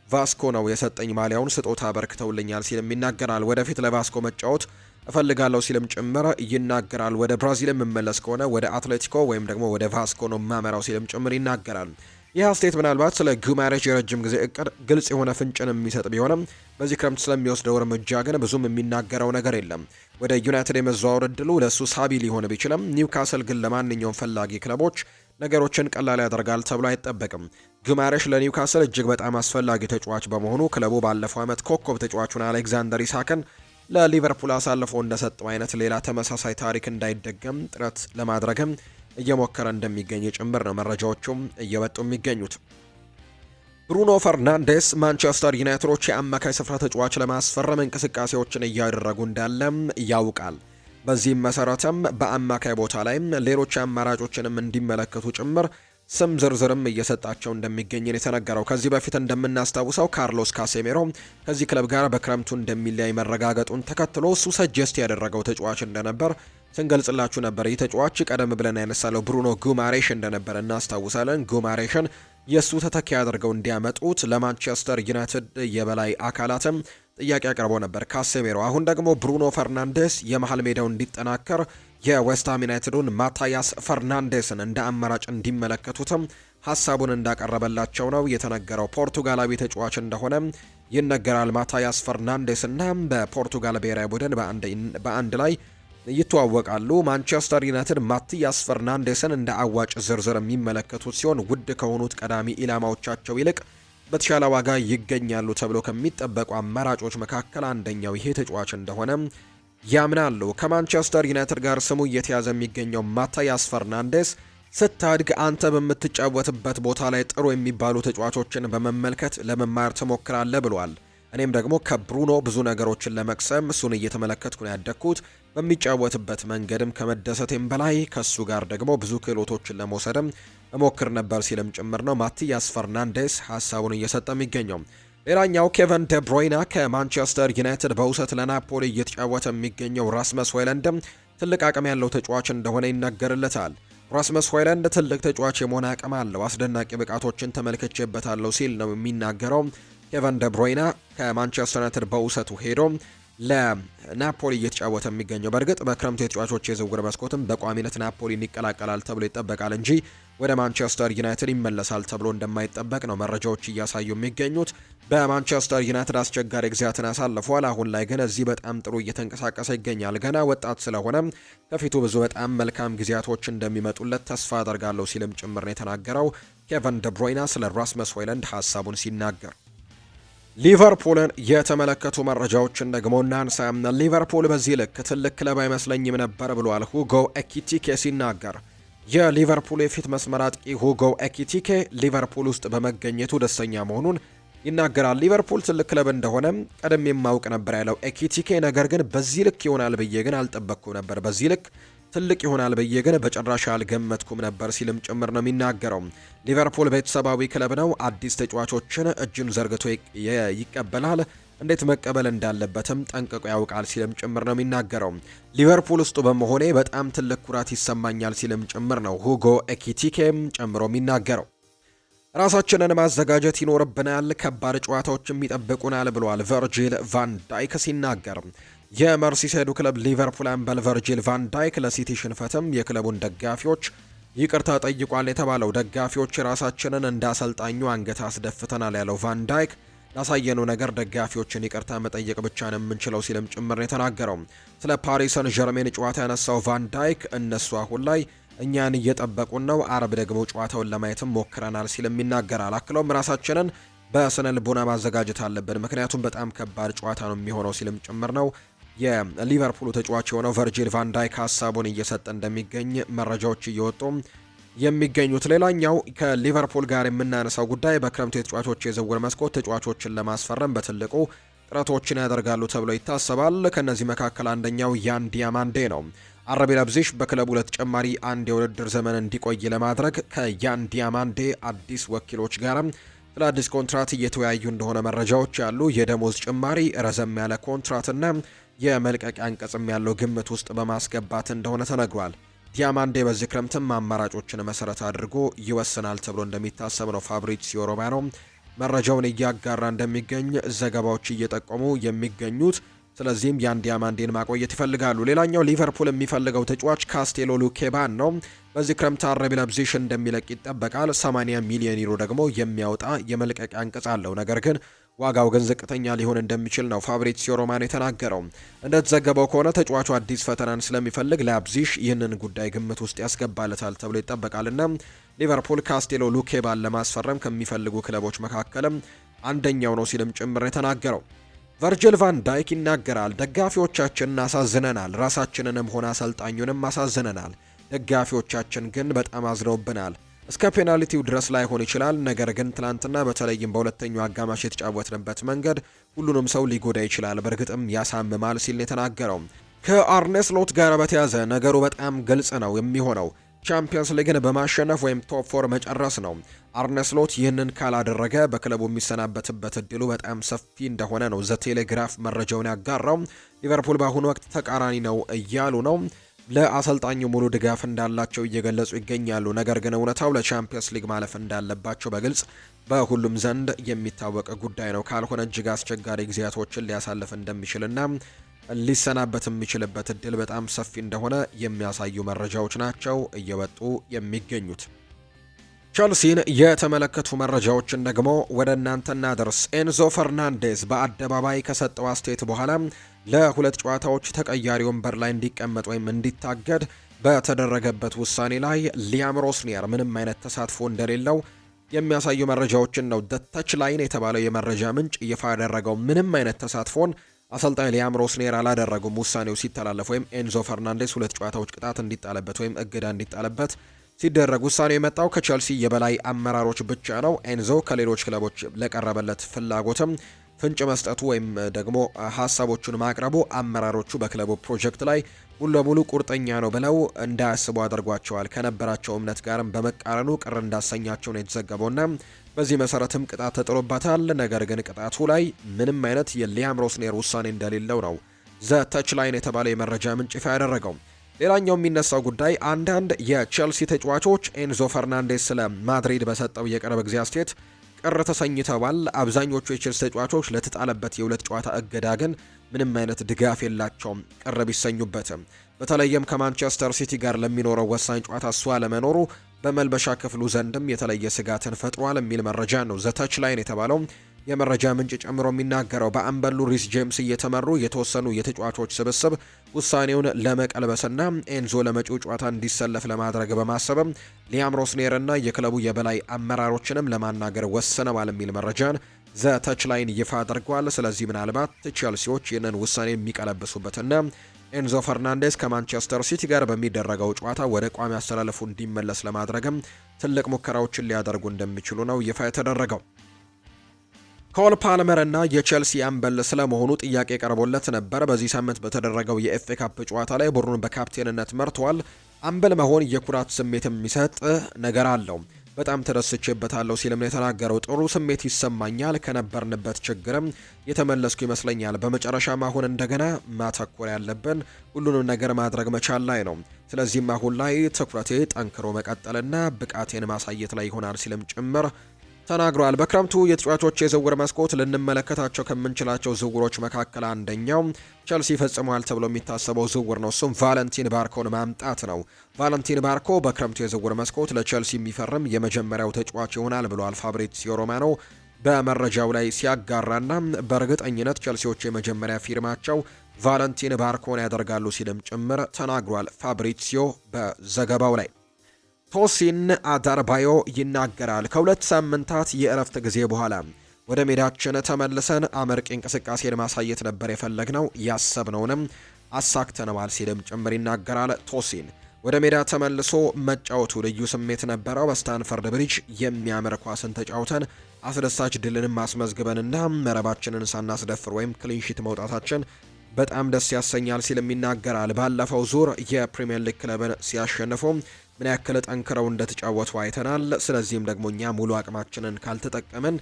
ቫስኮ ነው የሰጠኝ ማሊያውን ስጦታ አበርክተውልኛል ሲልም ይናገራል። ወደፊት ለቫስኮ መጫወት እፈልጋለሁ ሲልም ጭምር ይናገራል። ወደ ብራዚል የምመለስ ከሆነ ወደ አትሌቲኮ ወይም ደግሞ ወደ ቫስኮ ነው ማመራው ሲልም ጭምር ይናገራል። ይህ አስተያየት ምናልባት ስለ ጉማሬሽ የረጅም ጊዜ እቅድ ግልጽ የሆነ ፍንጭን የሚሰጥ ቢሆንም በዚህ ክረምት ስለሚወስደው እርምጃ ግን ብዙም የሚናገረው ነገር የለም። ወደ ዩናይትድ የመዘዋወር እድሉ ለእሱ ሳቢ ሊሆን ቢችልም ኒውካስል ግን ለማንኛውም ፈላጊ ክለቦች ነገሮችን ቀላል ያደርጋል ተብሎ አይጠበቅም። ጉማሬሽ ለኒውካስል እጅግ በጣም አስፈላጊ ተጫዋች በመሆኑ ክለቡ ባለፈው ዓመት ኮከብ ተጫዋቹን አሌክዛንደር ኢሳክን ለሊቨርፑል አሳልፎ እንደሰጠው አይነት ሌላ ተመሳሳይ ታሪክ እንዳይደገም ጥረት ለማድረግም እየሞከረ እንደሚገኝ ጭምር ነው መረጃዎቹም እየወጡ የሚገኙት። ብሩኖ ፈርናንዴስ ማንቸስተር ዩናይትዶች የአማካይ ስፍራ ተጫዋች ለማስፈረም እንቅስቃሴዎችን እያደረጉ እንዳለም ያውቃል። በዚህም መሰረትም በአማካይ ቦታ ላይ ሌሎች አማራጮችንም እንዲመለከቱ ጭምር ስም ዝርዝርም እየሰጣቸው እንደሚገኝ የተነገረው። ከዚህ በፊት እንደምናስታውሰው ካርሎስ ካሴሜሮ ከዚህ ክለብ ጋር በክረምቱ እንደሚለያይ መረጋገጡን ተከትሎ እሱ ሰጀስት ያደረገው ተጫዋች እንደነበር ስንገልጽላችሁ ነበር። ይህ ተጫዋች ቀደም ብለን ያነሳለው ብሩኖ ጉማሬሽ እንደነበር እናስታውሳለን። ጉማሬሽን የእሱ ተተኪ አድርገው እንዲያመጡት ለማንቸስተር ዩናይትድ የበላይ አካላትም ጥያቄ አቅርቦ ነበር ካሴሜሮ። አሁን ደግሞ ብሩኖ ፈርናንዴስ የመሃል ሜዳው እንዲጠናከር የዌስትሃም ዩናይትዱን ማታያስ ፈርናንዴስን እንደ አማራጭ እንዲመለከቱትም ሀሳቡን እንዳቀረበላቸው ነው የተነገረው። ፖርቱጋላዊ ተጫዋች እንደሆነ ይነገራል። ማታያስ ፈርናንዴስ እና በፖርቱጋል ብሔራዊ ቡድን በአንድ ላይ ይተዋወቃሉ። ማንቸስተር ዩናይትድ ማቲያስ ፈርናንዴስን እንደ አዋጭ ዝርዝር የሚመለከቱት ሲሆን ውድ ከሆኑት ቀዳሚ ኢላማዎቻቸው ይልቅ በተሻለ ዋጋ ይገኛሉ ተብሎ ከሚጠበቁ አማራጮች መካከል አንደኛው ይሄ ተጫዋች እንደሆነ ያምናሉ። ከማንቸስተር ዩናይትድ ጋር ስሙ እየተያዘ የሚገኘው ማታያስ ፈርናንዴስ ስታድግ አንተ በምትጫወትበት ቦታ ላይ ጥሩ የሚባሉ ተጫዋቾችን በመመልከት ለመማር ትሞክራለህ ብሏል። እኔም ደግሞ ከብሩኖ ብዙ ነገሮችን ለመቅሰም እሱን እየተመለከትኩ ነው ያደግኩት። በሚጫወትበት መንገድም ከመደሰቴም በላይ ከሱ ጋር ደግሞ ብዙ ክህሎቶችን ለመውሰድም እሞክር ነበር ሲልም ጭምር ነው ማቲያስ ፈርናንዴስ ሀሳቡን እየሰጠ የሚገኘው። ሌላኛው ኬቨን ደብሮይና ከማንቸስተር ዩናይትድ በውሰት ለናፖሊ እየተጫወተ የሚገኘው ራስመስ ሆይለንድም ትልቅ አቅም ያለው ተጫዋች እንደሆነ ይነገርለታል። ራስመስ ሆይለንድ ትልቅ ተጫዋች የመሆን አቅም አለው፣ አስደናቂ ብቃቶችን ተመልክቼበታለሁ ሲል ነው የሚናገረው። ኬቨን ደብሮይና ከማንቸስተር ዩናይትድ በውሰቱ ሄዶ ለናፖሊ እየተጫወተ የሚገኘው በእርግጥ በክረምቱ የተጫዋቾች የዝውውር መስኮትም በቋሚነት ናፖሊን ይቀላቀላል ተብሎ ይጠበቃል እንጂ ወደ ማንቸስተር ዩናይትድ ይመለሳል ተብሎ እንደማይጠበቅ ነው መረጃዎች እያሳዩ የሚገኙት። በማንቸስተር ዩናይትድ አስቸጋሪ ጊዜያትን አሳልፏል። አሁን ላይ ግን እዚህ በጣም ጥሩ እየተንቀሳቀሰ ይገኛል። ገና ወጣት ስለሆነ ከፊቱ ብዙ በጣም መልካም ጊዜያቶች እንደሚመጡለት ተስፋ አደርጋለሁ ሲልም ጭምር ነው የተናገረው ኬቨን ደብሮይና ስለ ራስመስ ሆይለንድ ሀሳቡን ሲናገር። ሊቨርፑልን የተመለከቱ መረጃዎችን ደግሞ እናንሳ። ሊቨርፑል በዚህ ልክ ትልቅ ክለብ አይመስለኝም ነበር ብሏል ሁጎ ኤኪቲኬ ሲናገር። የሊቨርፑል የፊት መስመር አጥቂ ሁጎ ኤኪቲኬ ሊቨርፑል ውስጥ በመገኘቱ ደስተኛ መሆኑን ይናገራል። ሊቨርፑል ትልቅ ክለብ እንደሆነ ቀደም የማውቅ ነበር ያለው ኤኪቲኬ፣ ነገር ግን በዚህ ልክ ይሆናል ብዬ ግን አልጠበቅኩም ነበር፣ በዚህ ልክ ትልቅ ይሆናል ብዬ ግን በጭራሽ አልገመትኩም ነበር ሲልም ጭምር ነው የሚናገረው። ሊቨርፑል ቤተሰባዊ ክለብ ነው፣ አዲስ ተጫዋቾችን እጅን ዘርግቶ ይቀበላል፣ እንዴት መቀበል እንዳለበትም ጠንቅቆ ያውቃል ሲልም ጭምር ነው የሚናገረው። ሊቨርፑል ውስጥ በመሆኔ በጣም ትልቅ ኩራት ይሰማኛል ሲልም ጭምር ነው ሁጎ ኤኪቲኬም ጨምሮ የሚናገረው። ራሳችንን ማዘጋጀት ይኖርብናል፣ ከባድ ጨዋታዎችም ይጠብቁናል ብሏል ቨርጂል ቫን ዳይክ ሲናገር። የመርሲሳይዱ ክለብ ሊቨርፑል አምበል ቨርጂል ቫን ዳይክ ለሲቲ ሽንፈትም የክለቡን ደጋፊዎች ይቅርታ ጠይቋል የተባለው ደጋፊዎች ራሳችንን እንዳሰልጣኙ አንገት አስደፍተናል ያለው ቫን ዳይክ ላሳየነው ነገር ደጋፊዎችን ይቅርታ መጠየቅ ብቻ ነው የምንችለው ሲልም ጭምር የተናገረው። ስለ ፓሪስ ሰን ዠርሜን ጨዋታ ያነሳው ቫን ዳይክ እነሱ አሁን ላይ እኛን እየጠበቁን ነው፣ አርብ ደግሞ ጨዋታውን ለማየትም ሞክረናል ሲልም ይናገራል። አክለውም ራሳችንን በስነ ልቦና ማዘጋጀት አለብን፣ ምክንያቱም በጣም ከባድ ጨዋታ ነው የሚሆነው ሲልም ጭምር ነው የሊቨርፑሉ ተጫዋች የሆነው ቨርጂል ቫን ዳይክ ሀሳቡን እየሰጠ እንደሚገኝ መረጃዎች እየወጡ የሚገኙት። ሌላኛው ከሊቨርፑል ጋር የምናነሳው ጉዳይ በክረምቱ የተጫዋቾች የዝውውር መስኮት ተጫዋቾችን ለማስፈረም በትልቁ ጥረቶችን ያደርጋሉ ተብሎ ይታሰባል። ከነዚህ መካከል አንደኛው ያን ዲያማንዴ ነው። አረቢ ለብዚሽ በክለቡ ለተጨማሪ አንድ የውድድር ዘመን እንዲቆይ ለማድረግ ከያን ዲያማንዴ አዲስ ወኪሎች ጋርም ስለ አዲስ ኮንትራት እየተወያዩ እንደሆነ መረጃዎች ያሉ። የደሞዝ ጭማሪ፣ ረዘም ያለ ኮንትራትና የመልቀቂያ አንቀጽም ያለው ግምት ውስጥ በማስገባት እንደሆነ ተነግሯል። ዲያማንዴ በዚህ ክረምትም አማራጮችን መሰረት አድርጎ ይወስናል ተብሎ እንደሚታሰብ ነው ፋብሪዚዮ ሮማኖ መረጃውን እያጋራ እንደሚገኝ ዘገባዎች እየጠቆሙ የሚገኙት። ስለዚህም ያን ዲያማንዴን ማቆየት ይፈልጋሉ። ሌላኛው ሊቨርፑል የሚፈልገው ተጫዋች ካስቴሎ ሉኬባን ነው። በዚህ ክረምት አረቢ ለብዚሽ እንደሚለቅ ይጠበቃል። 80 ሚሊዮን ዩሮ ደግሞ የሚያወጣ የመልቀቂያ አንቀጽ አለው። ነገር ግን ዋጋው ግን ዝቅተኛ ሊሆን እንደሚችል ነው ፋብሪዚዮ ሮማኖ የተናገረው። እንደተዘገበው ከሆነ ተጫዋቹ አዲስ ፈተናን ስለሚፈልግ ላይፕዚግ ይህንን ጉዳይ ግምት ውስጥ ያስገባለታል ተብሎ ይጠበቃልና ሊቨርፑል ካስቴሎ ሉኬባን ለማስፈረም ከሚፈልጉ ክለቦች መካከልም አንደኛው ነው ሲልም ጭምር የተናገረው። ቨርጂል ቫን ዳይክ ይናገራል። ደጋፊዎቻችንን አሳዝነናል፣ ራሳችንንም ሆነ አሰልጣኙንም አሳዝነናል። ደጋፊዎቻችን ግን በጣም አዝነውብናል። እስከ ፔናልቲው ድረስ ላይሆን ይችላል፣ ነገር ግን ትናንትና በተለይም በሁለተኛው አጋማሽ የተጫወትንበት መንገድ ሁሉንም ሰው ሊጎዳ ይችላል፣ በእርግጥም ያሳምማል ሲል የተናገረው። ከአርኔ ስሎት ጋር በተያዘ ነገሩ በጣም ግልጽ ነው የሚሆነው ቻምፒየንስ ሊግን በማሸነፍ ወይም ቶፕ 4 መጨረስ ነው። አርኔ ስሎት ይህንን ካላደረገ በክለቡ የሚሰናበትበት እድሉ በጣም ሰፊ እንደሆነ ነው ዘ ቴሌግራፍ መረጃውን ያጋራው። ሊቨርፑል በአሁኑ ወቅት ተቃራኒ ነው እያሉ ነው። ለአሰልጣኙ ሙሉ ድጋፍ እንዳላቸው እየገለጹ ይገኛሉ። ነገር ግን እውነታው ለቻምፒየንስ ሊግ ማለፍ እንዳለባቸው በግልጽ በሁሉም ዘንድ የሚታወቅ ጉዳይ ነው። ካልሆነ እጅግ አስቸጋሪ ጊዜያቶችን ሊያሳልፍ እንደሚችልና ሊሰናበት የሚችልበት እድል በጣም ሰፊ እንደሆነ የሚያሳዩ መረጃዎች ናቸው እየወጡ የሚገኙት። ቸልሲን የተመለከቱ መረጃዎችን ደግሞ ወደ እናንተ እናደርስ። ኤንዞ ፈርናንዴዝ በአደባባይ ከሰጠው አስተያየት በኋላ ለሁለት ጨዋታዎች ተቀያሪ ወንበር ላይ እንዲቀመጥ ወይም እንዲታገድ በተደረገበት ውሳኔ ላይ ሊያም ሮስኒየር ምንም አይነት ተሳትፎ እንደሌለው የሚያሳዩ መረጃዎችን ነው ተች ላይን የተባለው የመረጃ ምንጭ ይፋ ያደረገው። ምንም አይነት ተሳትፎን አሰልጣኝ ሊያም ሮስኒየር አላደረጉም። ውሳኔው ሲተላለፍ ወይም ኤንዞ ፈርናንዴዝ ሁለት ጨዋታዎች ቅጣት እንዲጣለበት ወይም እገዳ እንዲጣለበት ሲደረግ ውሳኔው የመጣው ከቸልሲ የበላይ አመራሮች ብቻ ነው። ኤንዞ ከሌሎች ክለቦች ለቀረበለት ፍላጎትም ፍንጭ መስጠቱ ወይም ደግሞ ሀሳቦቹን ማቅረቡ አመራሮቹ በክለቡ ፕሮጀክት ላይ ሙሉ ለሙሉ ቁርጠኛ ነው ብለው እንዳያስቡ አድርጓቸዋል። ከነበራቸው እምነት ጋርም በመቃረኑ ቅር እንዳሰኛቸው ነው የተዘገበውና በዚህ መሰረትም ቅጣት ተጥሎባታል። ነገር ግን ቅጣቱ ላይ ምንም አይነት የሊያም ሮስኒየር ውሳኔ እንደሌለው ነው ዘ ተች ላይን የተባለው የመረጃ ምንጭ ይፋ ያደረገው። ሌላኛው የሚነሳው ጉዳይ አንዳንድ የቼልሲ ተጫዋቾች ኤንዞ ፈርናንዴዝ ስለ ማድሪድ በሰጠው የቅርብ ጊዜ አስተያየት ቅር ተሰኝተዋል። አብዛኞቹ የቼልሲ ተጫዋቾች ለተጣለበት የሁለት ጨዋታ እገዳ ግን ምንም አይነት ድጋፍ የላቸውም ቅር ቢሰኙበትም። በተለይም ከማንቸስተር ሲቲ ጋር ለሚኖረው ወሳኝ ጨዋታ እሱ አለመኖሩ በመልበሻ ክፍሉ ዘንድም የተለየ ስጋትን ፈጥሯል የሚል መረጃ ነው ዘ ተች ላይን የተባለው የመረጃ ምንጭ ጨምሮ የሚናገረው። በአምበሉ ሪስ ጄምስ እየተመሩ የተወሰኑ የተጫዋቾች ስብስብ ውሳኔውን ለመቀልበስና ኤንዞ ለመጪው ጨዋታ እንዲሰለፍ ለማድረግ በማሰብም ሊያም ሮስኒየርና የክለቡ የበላይ አመራሮችንም ለማናገር ወስነዋል የሚል መረጃን ዘ ተች ላይን ይፋ አድርጓል። ስለዚህ ምናልባት ቼልሲዎች ይህንን ውሳኔ የሚቀለብሱበትና ኤንዞ ፈርናንዴዝ ከማንቸስተር ሲቲ ጋር በሚደረገው ጨዋታ ወደ ቋሚ አስተላለፉ እንዲመለስ ለማድረግም ትልቅ ሙከራዎችን ሊያደርጉ እንደሚችሉ ነው ይፋ የተደረገው። ኮል ፓልመር እና የቼልሲ አምበል ስለመሆኑ ጥያቄ ቀርቦለት ነበር። በዚህ ሳምንት በተደረገው የኤፍኤ ካፕ ጨዋታ ላይ ቡድኑን በካፕቴንነት መርቷል። አምበል መሆን የኩራት ስሜት የሚሰጥ ነገር አለው። በጣም ተደስቼበታለሁ ሲልም የተናገረው። ጥሩ ስሜት ይሰማኛል። ከነበርንበት ችግርም የተመለስኩ ይመስለኛል። በመጨረሻም አሁን እንደገና ማተኮር ያለብን ሁሉንም ነገር ማድረግ መቻል ላይ ነው። ስለዚህም አሁን ላይ ትኩረቴ ጠንክሮ መቀጠልና ብቃቴን ማሳየት ላይ ይሆናል ሲልም ጭምር ተናግሯል። በክረምቱ የተጫዋቾች የዝውውር መስኮት ልንመለከታቸው ከምንችላቸው ዝውውሮች መካከል አንደኛው ቸልሲ ፈጽሟል ተብሎ የሚታሰበው ዝውውር ነው። እሱም ቫለንቲን ባርኮን ማምጣት ነው። ቫለንቲን ባርኮ በክረምቱ የዝውውር መስኮት ለቸልሲ የሚፈርም የመጀመሪያው ተጫዋች ይሆናል ብሏል ፋብሪዚዮ ሮማኖ በመረጃው ላይ ሲያጋራና በእርግጠኝነት ቸልሲዎች የመጀመሪያ ፊርማቸው ቫለንቲን ባርኮን ያደርጋሉ ሲልም ጭምር ተናግሯል ፋብሪዚዮ በዘገባው ላይ። ቶሲን አዳርባዮ ይናገራል። ከሁለት ሳምንታት የእረፍት ጊዜ በኋላ ወደ ሜዳችን ተመልሰን አመርቂ እንቅስቃሴን ማሳየት ነበር የፈለግነው፣ ያሰብነውንም አሳክተነዋል ሲልም ጭምር ይናገራል። ቶሲን ወደ ሜዳ ተመልሶ መጫወቱ ልዩ ስሜት ነበረው። በስታንፈርድ ብሪጅ የሚያምር ኳስን ተጫውተን አስደሳች ድልንም ማስመዝግበንና መረባችንን ሳናስደፍር ወይም ክሊንሺት መውጣታችን በጣም ደስ ያሰኛል ሲልም ይናገራል። ባለፈው ዙር የፕሪሚየር ሊግ ክለብን ሲያሸንፉ ምን ያክል ጠንክረው እንደተጫወቱ አይተናል። ስለዚህም ደግሞ እኛ ሙሉ አቅማችንን ካልተጠቀምን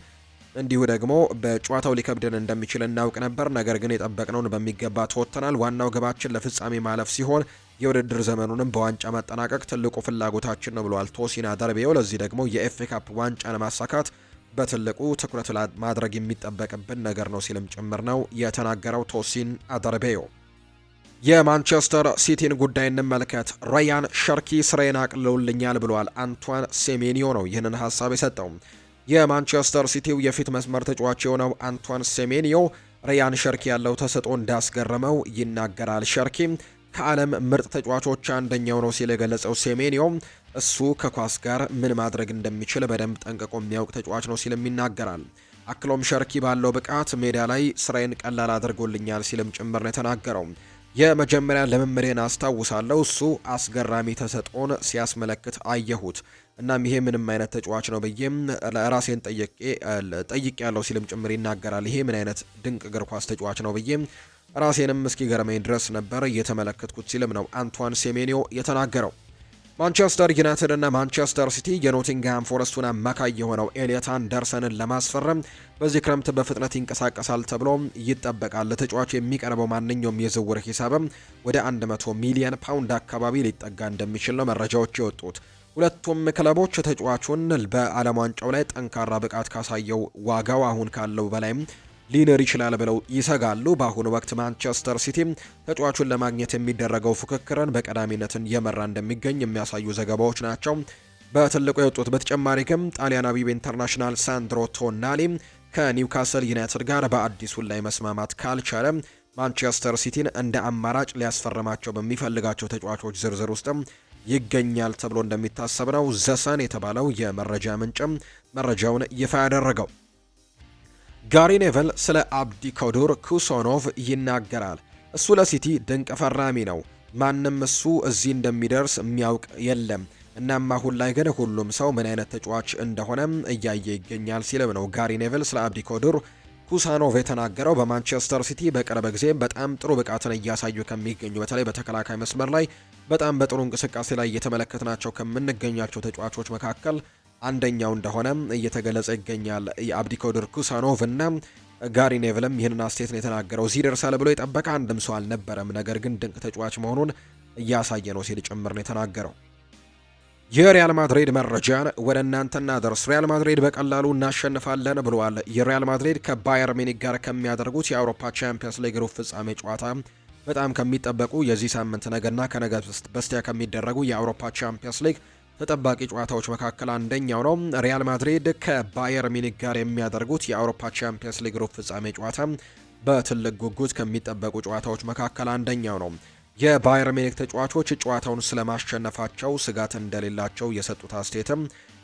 እንዲሁ ደግሞ በጨዋታው ሊከብደን እንደሚችል እናውቅ ነበር። ነገር ግን የጠበቅነውን በሚገባ ተወጥተናል። ዋናው ግባችን ለፍጻሜ ማለፍ ሲሆን የውድድር ዘመኑንም በዋንጫ ማጠናቀቅ ትልቁ ፍላጎታችን ነው ብሏል ቶሲን አደርቤዮ። ለዚህ ደግሞ የኤፍኤ ካፕ ዋንጫን ማሳካት በትልቁ ትኩረት ማድረግ የሚጠበቅብን ነገር ነው ሲልም ጭምር ነው የተናገረው ቶሲን አደርቤዮ። የማንቸስተር ሲቲን ጉዳይ እንመልከት። ራያን ሸርኪ ስራዬን አቅልሎልኛል ብሏል። አንቷን ሴሜኒዮ ነው ይህንን ሀሳብ የሰጠው። የማንቸስተር ሲቲው የፊት መስመር ተጫዋች የሆነው አንቷን ሴሜኒዮ ራያን ሸርኪ ያለው ተሰጥኦ እንዳስገረመው ይናገራል። ሸርኪ ከዓለም ምርጥ ተጫዋቾች አንደኛው ነው ሲል የገለጸው ሴሜኒዮ እሱ ከኳስ ጋር ምን ማድረግ እንደሚችል በደንብ ጠንቅቆ የሚያውቅ ተጫዋች ነው ሲልም ይናገራል። አክሎም ሸርኪ ባለው ብቃት ሜዳ ላይ ስራዬን ቀላል አድርጎልኛል ሲልም ጭምር ነው የተናገረው። የመጀመሪያ ልምምዴን አስታውሳለሁ። እሱ አስገራሚ ተሰጥኦን ሲያስመለክት አየሁት። እናም ይሄ ምንም አይነት ተጫዋች ነው ብዬም ራሴን ጠይቄ ያለው ሲልም ጭምር ይናገራል። ይሄ ምን አይነት ድንቅ እግር ኳስ ተጫዋች ነው ብዬም ራሴንም እስኪገርመኝ ድረስ ነበር እየተመለከትኩት ሲልም ነው አንቷን ሴሜኒዮ የተናገረው። ማንቸስተር ዩናይትድ እና ማንቸስተር ሲቲ የኖቲንግሃም ፎረስቱን አማካይ የሆነው ኤሊየት አንደርሰንን ለማስፈረም በዚህ ክረምት በፍጥነት ይንቀሳቀሳል ተብሎ ይጠበቃል። ለተጫዋቹ የሚቀርበው ማንኛውም የዝውውር ሂሳብም ወደ 100 ሚሊዮን ፓውንድ አካባቢ ሊጠጋ እንደሚችል ነው መረጃዎች የወጡት። ሁለቱም ክለቦች ተጫዋቹን በዓለም ዋንጫው ላይ ጠንካራ ብቃት ካሳየው ዋጋው አሁን ካለው በላይም ሊነር ይችላል ብለው ይሰጋሉ። በአሁኑ ወቅት ማንቸስተር ሲቲ ተጫዋቹን ለማግኘት የሚደረገው ፉክክርን በቀዳሚነትን እየመራ እንደሚገኝ የሚያሳዩ ዘገባዎች ናቸው በትልቁ የወጡት። በተጨማሪ ግን ጣሊያናዊው ኢንተርናሽናል ሳንድሮ ቶናሊ ከኒውካስል ዩናይትድ ጋር በአዲስ ውል ላይ መስማማት ካልቻለ ማንቸስተር ሲቲን እንደ አማራጭ ሊያስፈርማቸው በሚፈልጋቸው ተጫዋቾች ዝርዝር ውስጥም ይገኛል ተብሎ እንደሚታሰብ ነው ዘሰን የተባለው የመረጃ ምንጭም መረጃውን ይፋ ያደረገው። ጋሪ ኔቨል ስለ አብዲኮዱር ኩሶኖቭ ይናገራል። እሱ ለሲቲ ድንቅ ፈራሚ ነው። ማንም እሱ እዚህ እንደሚደርስ የሚያውቅ የለም። እናም አሁን ላይ ግን ሁሉም ሰው ምን አይነት ተጫዋች እንደሆነ እያየ ይገኛል ሲልም ነው ጋሪ ኔቨል ስለ አብዲኮዱር ኩሳኖቭ የተናገረው። በማንቸስተር ሲቲ በቅርብ ጊዜ በጣም ጥሩ ብቃትን እያሳዩ ከሚገኙ በተለይ በተከላካይ መስመር ላይ በጣም በጥሩ እንቅስቃሴ ላይ እየተመለከትናቸው ከምንገኛቸው ተጫዋቾች መካከል አንደኛው እንደሆነ እየተገለጸ ይገኛል። የአብዲኮዱር ኩሳኖቭ እና ጋሪ ኔቭልም ይህንን አስተያየት ነው የተናገረው። እዚህ ደርሳል ብሎ የጠበቀ አንድም ሰው አልነበረም፣ ነገር ግን ድንቅ ተጫዋች መሆኑን እያሳየ ነው ሲል ጭምር ነው የተናገረው። የሪያል ማድሪድ መረጃን ወደ እናንተ እናደርስ። ሪያል ማድሪድ በቀላሉ እናሸንፋለን ብለዋል። የሪያል ማድሪድ ከባየር ሚኒክ ጋር ከሚያደርጉት የአውሮፓ ቻምፒየንስ ሊግ ሩብ ፍጻሜ ጨዋታ በጣም ከሚጠበቁ የዚህ ሳምንት ነገና ከነገ በስቲያ ከሚደረጉ የአውሮፓ ቻምፒየንስ ሊግ ተጠባቂ ጨዋታዎች መካከል አንደኛው ነው። ሪያል ማድሪድ ከባየር ሚኒክ ጋር የሚያደርጉት የአውሮፓ ቻምፒየንስ ሊግ ሩብ ፍጻሜ ጨዋታ በትልቅ ጉጉት ከሚጠበቁ ጨዋታዎች መካከል አንደኛው ነው። የባየር ሚኒክ ተጫዋቾች ጨዋታውን ስለማሸነፋቸው ስጋት እንደሌላቸው የሰጡት አስተያየትም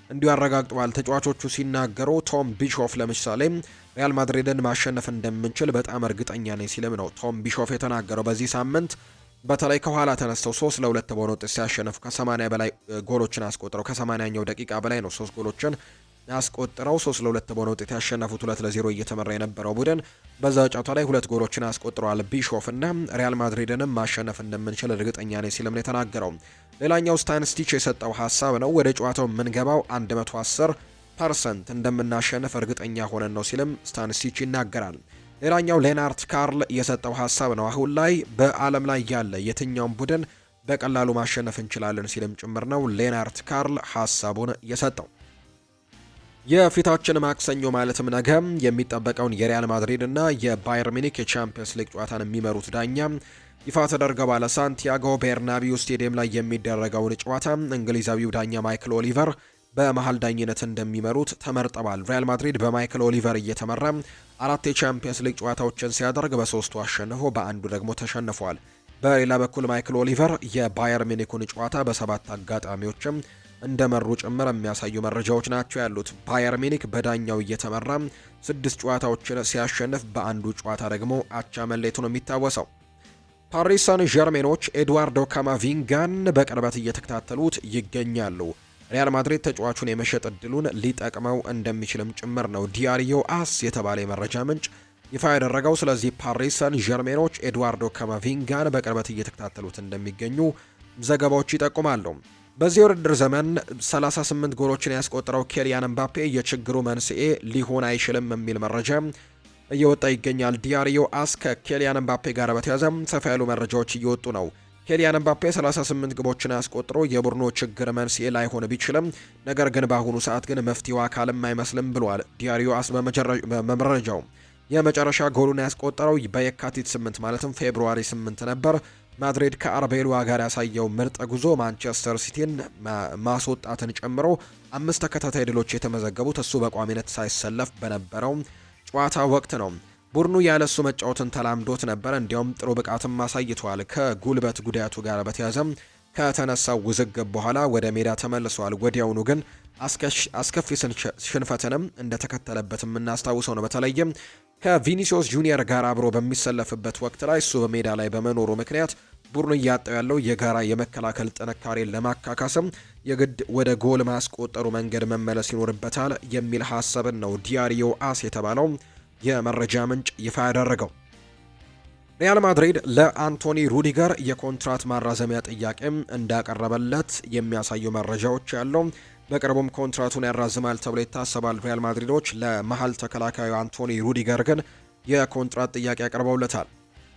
እንዲሁ አረጋግጠዋል። ተጫዋቾቹ ሲናገሩ ቶም ቢሾፍ ለምሳሌ ሪያል ማድሪድን ማሸነፍ እንደምንችል በጣም እርግጠኛ ነኝ ሲልም ነው ቶም ቢሾፍ የተናገረው። በዚህ ሳምንት በተለይ ከኋላ ተነስተው 3-2 በሆነ ውጤት ሲያሸነፉ ከ80 በላይ ጎሎችን አስቆጥረው ከ80ኛው ደቂቃ በላይ ነው 3 ጎሎችን አስቆጥረው 3-2 በሆነ ውጤት ያሸነፉት 2-0 እየተመራ የነበረው ቡድን በዛ ጨዋታ ላይ 2 ጎሎችን አስቆጥረዋል ቢሾፍ እና ሪያል ማድሪድንም ማሸነፍ እንደምንችል እርግጠኛ ነኝ ሲልም ነው የተናገረው። ሌላኛው ስታንስቲች የሰጠው ሀሳብ ነው። ወደ ጨዋታው የምንገባው 110% እንደምናሸንፍ እርግጠኛ ሆነን ነው ሲልም ስታንስቲች ይናገራል። ሌላኛው ሌናርት ካርል የሰጠው ሀሳብ ነው። አሁን ላይ በዓለም ላይ ያለ የትኛውም ቡድን በቀላሉ ማሸነፍ እንችላለን ሲልም ጭምር ነው ሌናርት ካርል ሀሳቡን የሰጠው። የፊታችን ማክሰኞ ማለትም ነገ የሚጠበቀውን የሪያል ማድሪድ እና የባየር ሚኒክ የቻምፒየንስ ሊግ ጨዋታን የሚመሩት ዳኛ ይፋ ተደርገዋል። ሳንቲያጎ ቤርናቢው ስቴዲየም ላይ የሚደረገውን ጨዋታ እንግሊዛዊው ዳኛ ማይክል ኦሊቨር በመሃል ዳኝነት እንደሚመሩት ተመርጠዋል። ሪያል ማድሪድ በማይክል ኦሊቨር እየተመራ 4 የቻምፒየንስ ሊግ ጨዋታዎችን ሲያደርግ በ3ቱ አሸንፎ በአንዱ ደግሞ ተሸንፏል። በሌላ በኩል ማይክል ኦሊቨር የባየር ሚኒኩን ጨዋታ በ7 አጋጣሚዎችም እንደመሩ ጭምር የሚያሳዩ መረጃዎች ናቸው ያሉት። ባየር ሚኒክ በዳኛው እየተመራ 6 ጨዋታዎችን ሲያሸንፍ በአንዱ ጨዋታ ደግሞ አቻ መለየቱ ነው የሚታወሰው። ፓሪስ ሳን ዠርሜኖች ኤድዋርዶ ካማቪንጋን በቅርበት እየተከታተሉት ይገኛሉ። ሪያል ማድሪድ ተጫዋቹን የመሸጥ እድሉን ሊጠቅመው እንደሚችልም ጭምር ነው ዲያሪዮ አስ የተባለ የመረጃ ምንጭ ይፋ ያደረገው። ስለዚህ ፓሪስ ሳን ዠርሜኖች ኤድዋርዶ ካማቪንጋን በቅርበት እየተከታተሉት እንደሚገኙ ዘገባዎች ይጠቁማሉ። በዚህ ውድድር ዘመን 38 ጎሎችን ያስቆጠረው ኬሊያን ምባፔ የችግሩ መንስኤ ሊሆን አይችልም የሚል መረጃ እየወጣ ይገኛል። ዲያሪዮ አስ ከኬሊያን ምባፔ ጋር በተያያዘ ሰፋ ያሉ መረጃዎች እየወጡ ነው። ኬሊያን ምባፔ 38 ግቦችን አስቆጥሮ የቡድኑ ችግር መንስኤ ላይሆን ቢችልም ነገር ግን በአሁኑ ሰዓት ግን መፍትሄው አካልም አይመስልም ብሏል ዲያሪዮ አስ በመረጃው። የመጨረሻ ጎሉን ያስቆጠረው በየካቲት 8 ማለትም ፌብሩዋሪ 8 ነበር። ማድሪድ ከአርቤሏ ጋር ያሳየው ምርጥ ጉዞ ማንቸስተር ሲቲን ማስወጣትን ጨምሮ 5 ተከታታይ ድሎች የተመዘገቡት እሱ በቋሚነት ሳይሰለፍ በነበረው ጨዋታ ወቅት ነው። ቡድኑ ያለሱ መጫወትን ተላምዶት ነበር። እንዲያውም ጥሩ ብቃትም አሳይቷል። ከጉልበት ጉዳቱ ጋር በተያዘም ከተነሳው ውዝግብ በኋላ ወደ ሜዳ ተመልሷል። ወዲያውኑ ግን አስከፊ ሽንፈትንም እንደተከተለበት የምናስታውሰው ነው። በተለይም ከቪኒሲዮስ ጁኒየር ጋር አብሮ በሚሰለፍበት ወቅት ላይ እሱ በሜዳ ላይ በመኖሩ ምክንያት ቡድኑ እያጣው ያለው የጋራ የመከላከል ጥንካሬን ለማካካስም የግድ ወደ ጎል ማስቆጠሩ መንገድ መመለስ ይኖርበታል የሚል ሀሳብን ነው ዲያሪዮ አስ የተባለው የመረጃ ምንጭ ይፋ ያደረገው። ሪያል ማድሪድ ለአንቶኒ ሩዲገር የኮንትራት ማራዘሚያ ጥያቄም እንዳቀረበለት የሚያሳዩ መረጃዎች ያለው። በቅርቡም ኮንትራቱን ያራዝማል ተብሎ ይታሰባል። ሪያል ማድሪዶች ለመሃል ተከላካዩ አንቶኒ ሩዲገር ግን የኮንትራት ጥያቄ አቅርበውለታል።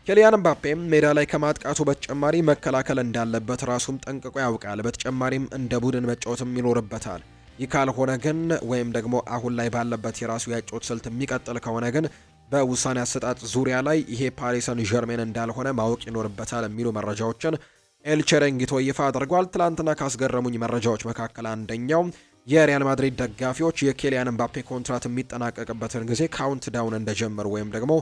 ኬሊያን ምባፔም ሜዳ ላይ ከማጥቃቱ በተጨማሪ መከላከል እንዳለበት ራሱም ጠንቅቆ ያውቃል። በተጨማሪም እንደ ቡድን መጫወትም ይኖርበታል። ይህ ካልሆነ ግን ወይም ደግሞ አሁን ላይ ባለበት የራሱ ያጮት ስልት የሚቀጥል ከሆነ ግን በውሳኔ አሰጣጥ ዙሪያ ላይ ይሄ ፓሪስ ሰን ዠርሜን እንዳልሆነ ማወቅ ይኖርበታል የሚሉ መረጃዎችን ኤል ቼሬንጊቶ ይፋ አድርጓል። ትላንትና ካስገረሙኝ መረጃዎች መካከል አንደኛው የሪያል ማድሪድ ደጋፊዎች የኬሊያን ምባፔ ኮንትራት የሚጠናቀቅበትን ጊዜ ካውንት ዳውን እንደጀመሩ ወይም ደግሞ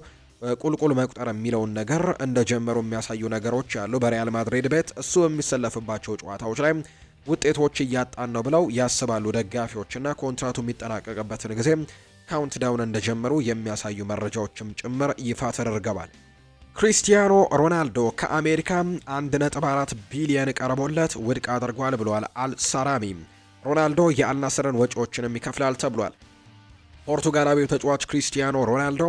ቁልቁል መቁጠር የሚለውን ነገር እንደጀመሩ የሚያሳዩ ነገሮች ያሉ በሪያል ማድሪድ ቤት እሱ በሚሰለፍባቸው ጨዋታዎች ላይ ውጤቶች እያጣን ነው ብለው ያስባሉ ደጋፊዎችና ኮንትራቱ የሚጠናቀቅበትን ጊዜ ካውንት ዳውን እንደጀመሩ የሚያሳዩ መረጃዎችም ጭምር ይፋ ተደርገዋል። ክሪስቲያኖ ሮናልዶ ከአሜሪካ 1.4 ቢሊየን ቀርቦለት ውድቅ አድርጓል ብሏል አልሳራሚ። ሮናልዶ የአልናስርን ወጪዎችንም ይከፍላል ተብሏል። ፖርቱጋላዊው ተጫዋች ክሪስቲያኖ ሮናልዶ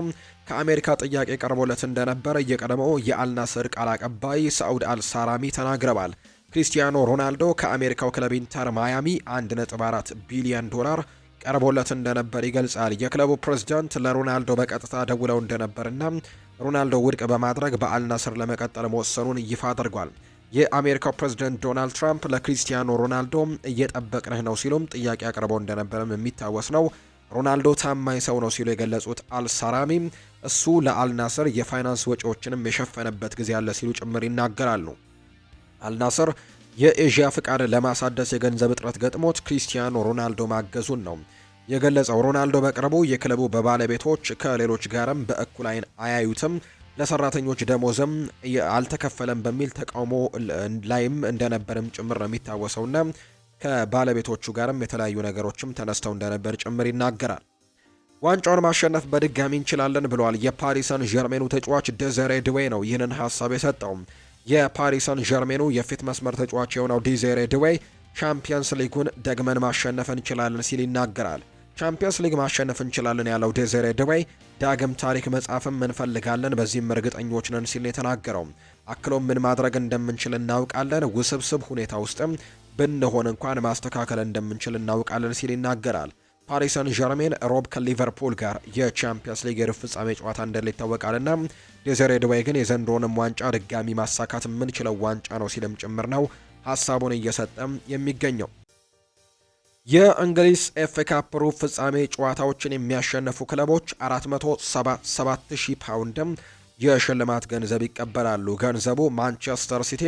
ከአሜሪካ ጥያቄ ቀርቦለት እንደነበረ የቀድሞው የአልናስር ቃል አቀባይ ሳዑድ አልሳራሚ ተናግረዋል። ክሪስቲያኖ ሮናልዶ ከአሜሪካው ክለብ ኢንተር ማያሚ 1.4 ቢሊዮን ዶላር ቀርቦለት እንደነበር ይገልጻል። የክለቡ ፕሬዝዳንት ለሮናልዶ በቀጥታ ደውለው እንደነበርና ሮናልዶ ውድቅ በማድረግ በአልናስር ለመቀጠል መወሰኑን ይፋ አድርጓል። የአሜሪካው ፕሬዝዳንት ዶናልድ ትራምፕ ለክሪስቲያኖ ሮናልዶ እየጠበቅንህ ነው ሲሉም ጥያቄ አቅርበው እንደነበርም የሚታወስ ነው። ሮናልዶ ታማኝ ሰው ነው ሲሉ የገለጹት አልሳራሚ እሱ ለአልናስር የፋይናንስ ወጪዎችንም የሸፈነበት ጊዜ አለ ሲሉ ጭምር ይናገራሉ። አልናስር የኤዥያ ፍቃድ ለማሳደስ የገንዘብ እጥረት ገጥሞት ክሪስቲያኖ ሮናልዶ ማገዙን ነው የገለጸው። ሮናልዶ በቅርቡ የክለቡ በባለቤቶች ከሌሎች ጋርም በእኩል አይን አያዩትም፣ ለሰራተኞች ደሞዝም አልተከፈለም በሚል ተቃውሞ ላይም እንደነበርም ጭምር ነው የሚታወሰውና ከባለቤቶቹ ጋርም የተለያዩ ነገሮችም ተነስተው እንደነበር ጭምር ይናገራል። ዋንጫውን ማሸነፍ በድጋሚ እንችላለን ብለዋል የፓሪስ ሰን ዠርሜኑ ተጫዋች ዴዜሬ ድዌ ነው ይህንን ሀሳብ የሰጠው። የፓሪስ ሰን ዠርሜኑ የፊት መስመር ተጫዋች የሆነው ዴዜሬ ድዌ ቻምፒየንስ ሊጉን ደግመን ማሸነፍ እንችላለን ሲል ይናገራል። ቻምፒየንስ ሊግ ማሸነፍ እንችላለን ያለው ዴዜሬ ድዌ ዳግም ታሪክ መጻፍም እንፈልጋለን፣ በዚህም እርግጠኞች ነን ሲል የተናገረው። አክሎም ምን ማድረግ እንደምንችል እናውቃለን፣ ውስብስብ ሁኔታ ውስጥም ብንሆን እንኳን ማስተካከል እንደምንችል እናውቃለን ሲል ይናገራል። ፓሪስ ሰን ዠርሜን ሮብ ከሊቨርፑል ጋር የቻምፒየንስ ሊግ የሩብ ፍጻሜ ጨዋታ እንደሌለ ይታወቃልና ዴዜሬ ድዌ ግን የዘንድሮንም ዋንጫ ድጋሚ ማሳካት የምንችለው ዋንጫ ነው ሲልም ጭምር ነው ሀሳቡን እየሰጠም የሚገኘው። የእንግሊዝ ኤፍኤ ካፕ ሩብ ፍጻሜ ጨዋታዎችን የሚያሸነፉ ክለቦች 477,000 ፓውንድም የሽልማት ገንዘብ ይቀበላሉ። ገንዘቡ ማንቸስተር ሲቲ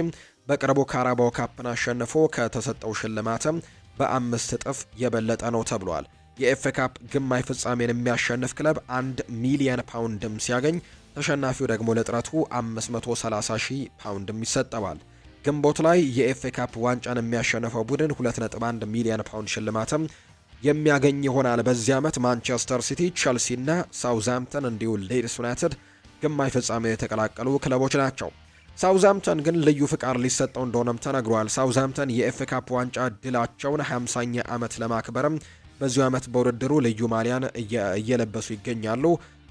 በቅርቡ ካራባው ካፕን አሸንፎ ከተሰጠው ሽልማትም በ5 እጥፍ የበለጠ ነው ተብሏል። የኤፍኤ ካፕ ግማሽ ፍጻሜን የሚያሸንፍ ክለብ 1 ሚሊየን ፓውንድም ሲያገኝ ተሸናፊው ደግሞ ለጥረቱ 530,000 ፓውንድም ይሰጠዋል። ግንቦት ላይ የኤፍኤ ካፕ ዋንጫን የሚያሸንፈው ቡድን 2.1 ሚሊዮን ፓውንድ ሽልማትም የሚያገኝ ይሆናል። በዚህ ዓመት ማንቸስተር ሲቲ፣ ቸልሲ እና ሳውዝሃምፕተን እንዲሁም ሌድስ ዩናይትድ ግማሽ ፍጻሜ የተቀላቀሉ ክለቦች ናቸው። ሳውዝሃምፕተን ግን ልዩ ፍቃድ ሊሰጠው እንደሆነም ተነግሯል። ሳውዝሃምፕተን የኤፍኤ ካፕ ዋንጫ ድላቸውን 50ኛ ዓመት ለማክበርም በዚሁ ዓመት በውድድሩ ልዩ ማሊያን እየለበሱ ይገኛሉ።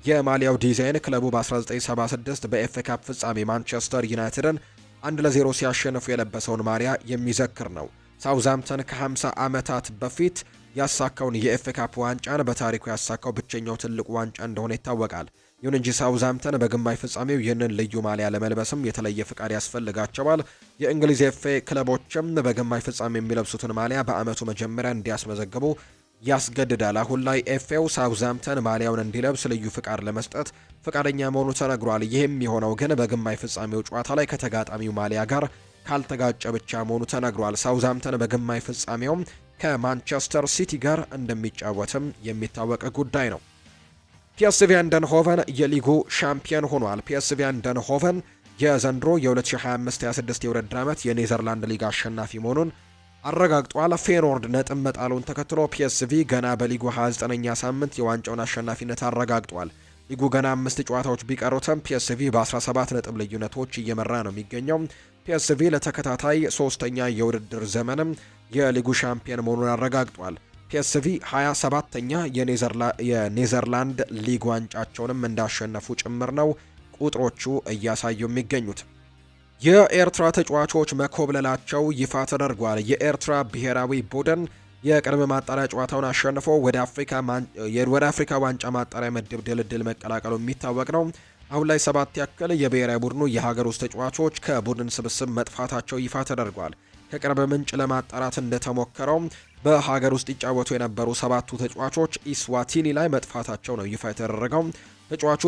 የማሊያው ዲዛይን ክለቡ በ1976 በኤፍኤ ካፕ ፍጻሜ ማንቸስተር ዩናይትድን 1-0 ሲያሸንፉ የለበሰውን ማሊያ የሚዘክር ነው። ሳውዝሃምፕተን ከ50 ዓመታት በፊት ያሳካውን የኤፍኤ ካፕ ዋንጫን በታሪኩ ያሳካው ብቸኛው ትልቁ ዋንጫ እንደሆነ ይታወቃል። ይሁን እንጂ ሳውዝሃምፕተን በግማሽ ፍጻሜው ይህንን ልዩ ማሊያ ለመልበስም የተለየ ፍቃድ ያስፈልጋቸዋል። የእንግሊዝ ኤፍኤ ክለቦችም በግማሽ ፍጻሜ የሚለብሱትን ማሊያ በዓመቱ መጀመሪያ እንዲያስመዘግቡ ያስገድዳል። አሁን ላይ ኤፍኤው ሳውዝሃምፕተን ማሊያውን እንዲለብስ ልዩ ፍቃድ ለመስጠት ፈቃደኛ መሆኑ ተነግሯል። ይህም የሆነው ግን በግማሽ ፍጻሜው ጨዋታ ላይ ከተጋጣሚው ማሊያ ጋር ካልተጋጨ ብቻ መሆኑ ተነግሯል። ሳውዝሃምፕተን በግማሽ ፍጻሜውም ከማንቸስተር ሲቲ ጋር እንደሚጫወትም የሚታወቅ ጉዳይ ነው። ፒኤስቪ አይንድሆቨን የሊጉ ሻምፒዮን ሆኗል። ፒኤስቪ አይንድሆቨን የዘንድሮ የ2025-26 የውድድር ዓመት የኔዘርላንድ ሊግ አሸናፊ መሆኑን አረጋግጧል። ፌኖርድ ነጥብ መጣሉን ተከትሎ ፒኤስቪ ገና በሊጉ 29ኛ ሳምንት የዋንጫውን አሸናፊነት አረጋግጧል። ሊጉ ገና 5 ጨዋታዎች ቢቀሩትም ፒኤስቪ በ17 ነጥብ ልዩነቶች እየመራ ነው የሚገኘው። ፒኤስቪ ለተከታታይ 3ኛ የውድድር ዘመንም የሊጉ ሻምፒዮን መሆኑን አረጋግጧል። ፒኤስቪ 27ኛ የኔዘርላንድ ሊግ ዋንጫቸውንም እንዳሸነፉ ጭምር ነው ቁጥሮቹ እያሳዩ የሚገኙት። የኤርትራ ተጫዋቾች መኮብለላቸው ይፋ ተደርጓል። የኤርትራ ብሔራዊ ቡድን የቅድመ ማጣሪያ ጨዋታውን አሸንፎ ወደ አፍሪካ ዋንጫ ማጣሪያ ምድብ ድልድል መቀላቀሉ የሚታወቅ ነው። አሁን ላይ 7 ያክል የብሔራዊ ቡድኑ የሀገር ውስጥ ተጫዋቾች ከቡድን ስብስብ መጥፋታቸው ይፋ ተደርጓል። ከቅርብ ምንጭ ለማጣራት እንደተሞከረው በሀገር ውስጥ ይጫወቱ የነበሩ 7ቱ ተጫዋቾች ኢስዋቲኒ ላይ መጥፋታቸው ነው ይፋ የተደረገው። ተጫዋቾቹ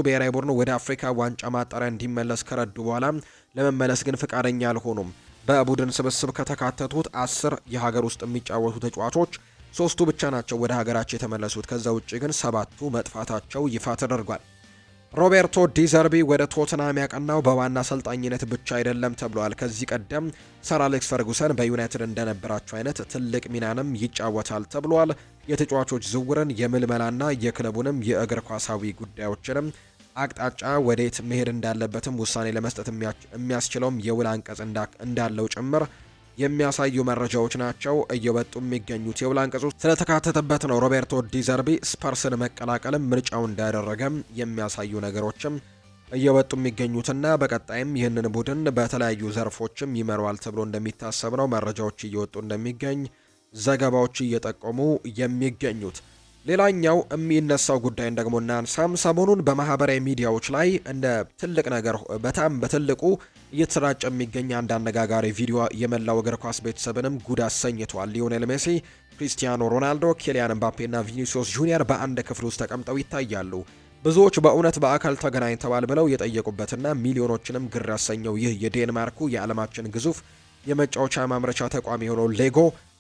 ብሔራዊ ቡድኑ ወደ አፍሪካ ዋንጫ ማጣሪያ እንዲመለስ ከረዱ በኋላ ለመመለስ ግን ፍቃደኛ አልሆኑም። በቡድን ስብስብ ከተካተቱት 10 የሀገር ውስጥ የሚጫወቱ ተጫዋቾች 3ቱ ብቻ ናቸው ወደ ሀገራቸው የተመለሱት። ከዛ ውጭ ግን 7ቱ መጥፋታቸው ይፋ ተደርጓል። ሮቤርቶ ዲዘርቢ ወደ ቶትናም ያቀናው በዋና አሰልጣኝነት ብቻ አይደለም ተብሏል። ከዚህ ቀደም ሰር አሌክስ ፈርጉሰን በዩናይትድ እንደነበራቸው አይነት ትልቅ ሚናንም ይጫወታል ተብሏል። የተጫዋቾች ዝውውርን የምልመላና የክለቡንም የእግር ኳሳዊ ጉዳዮችንም አቅጣጫ ወዴት መሄድ እንዳለበትም ውሳኔ ለመስጠት የሚያስችለውም የውል አንቀጽ እንዳለው ጭምር የሚያሳዩ መረጃዎች ናቸው እየወጡ የሚገኙት። የውል አንቀጹ ስለተካተተበት ነው ሮቤርቶ ዲዘርቢ ስፐርስን መቀላቀልም ምርጫው እንዳደረገም የሚያሳዩ ነገሮችም እየወጡ የሚገኙትና በቀጣይም ይህንን ቡድን በተለያዩ ዘርፎችም ይመራዋል ተብሎ እንደሚታሰብ ነው መረጃዎች እየወጡ እንደሚገኝ ዘገባዎች እየጠቆሙ የሚገኙት። ሌላኛው የሚነሳው ጉዳይን ደግሞ እናንሳም። ሰሞኑን በማህበራዊ ሚዲያዎች ላይ እንደ ትልቅ ነገር በጣም በትልቁ እየተሰራጨ የሚገኝ አንድ አነጋጋሪ ቪዲዮ የመላው እግር ኳስ ቤተሰብንም ጉድ አሰኝቷል። ሊዮኔል ሜሲ፣ ክሪስቲያኖ ሮናልዶ፣ ኬሊያን ኤምባፔና ቪኒሲዮስ ጁኒየር በአንድ ክፍል ውስጥ ተቀምጠው ይታያሉ። ብዙዎች በእውነት በአካል ተገናኝተዋል ብለው የጠየቁበትና ሚሊዮኖችንም ግር ያሰኘው ይህ የዴንማርኩ የዓለማችን ግዙፍ የመጫወቻ ማምረቻ ተቋም የሆነው ሌጎ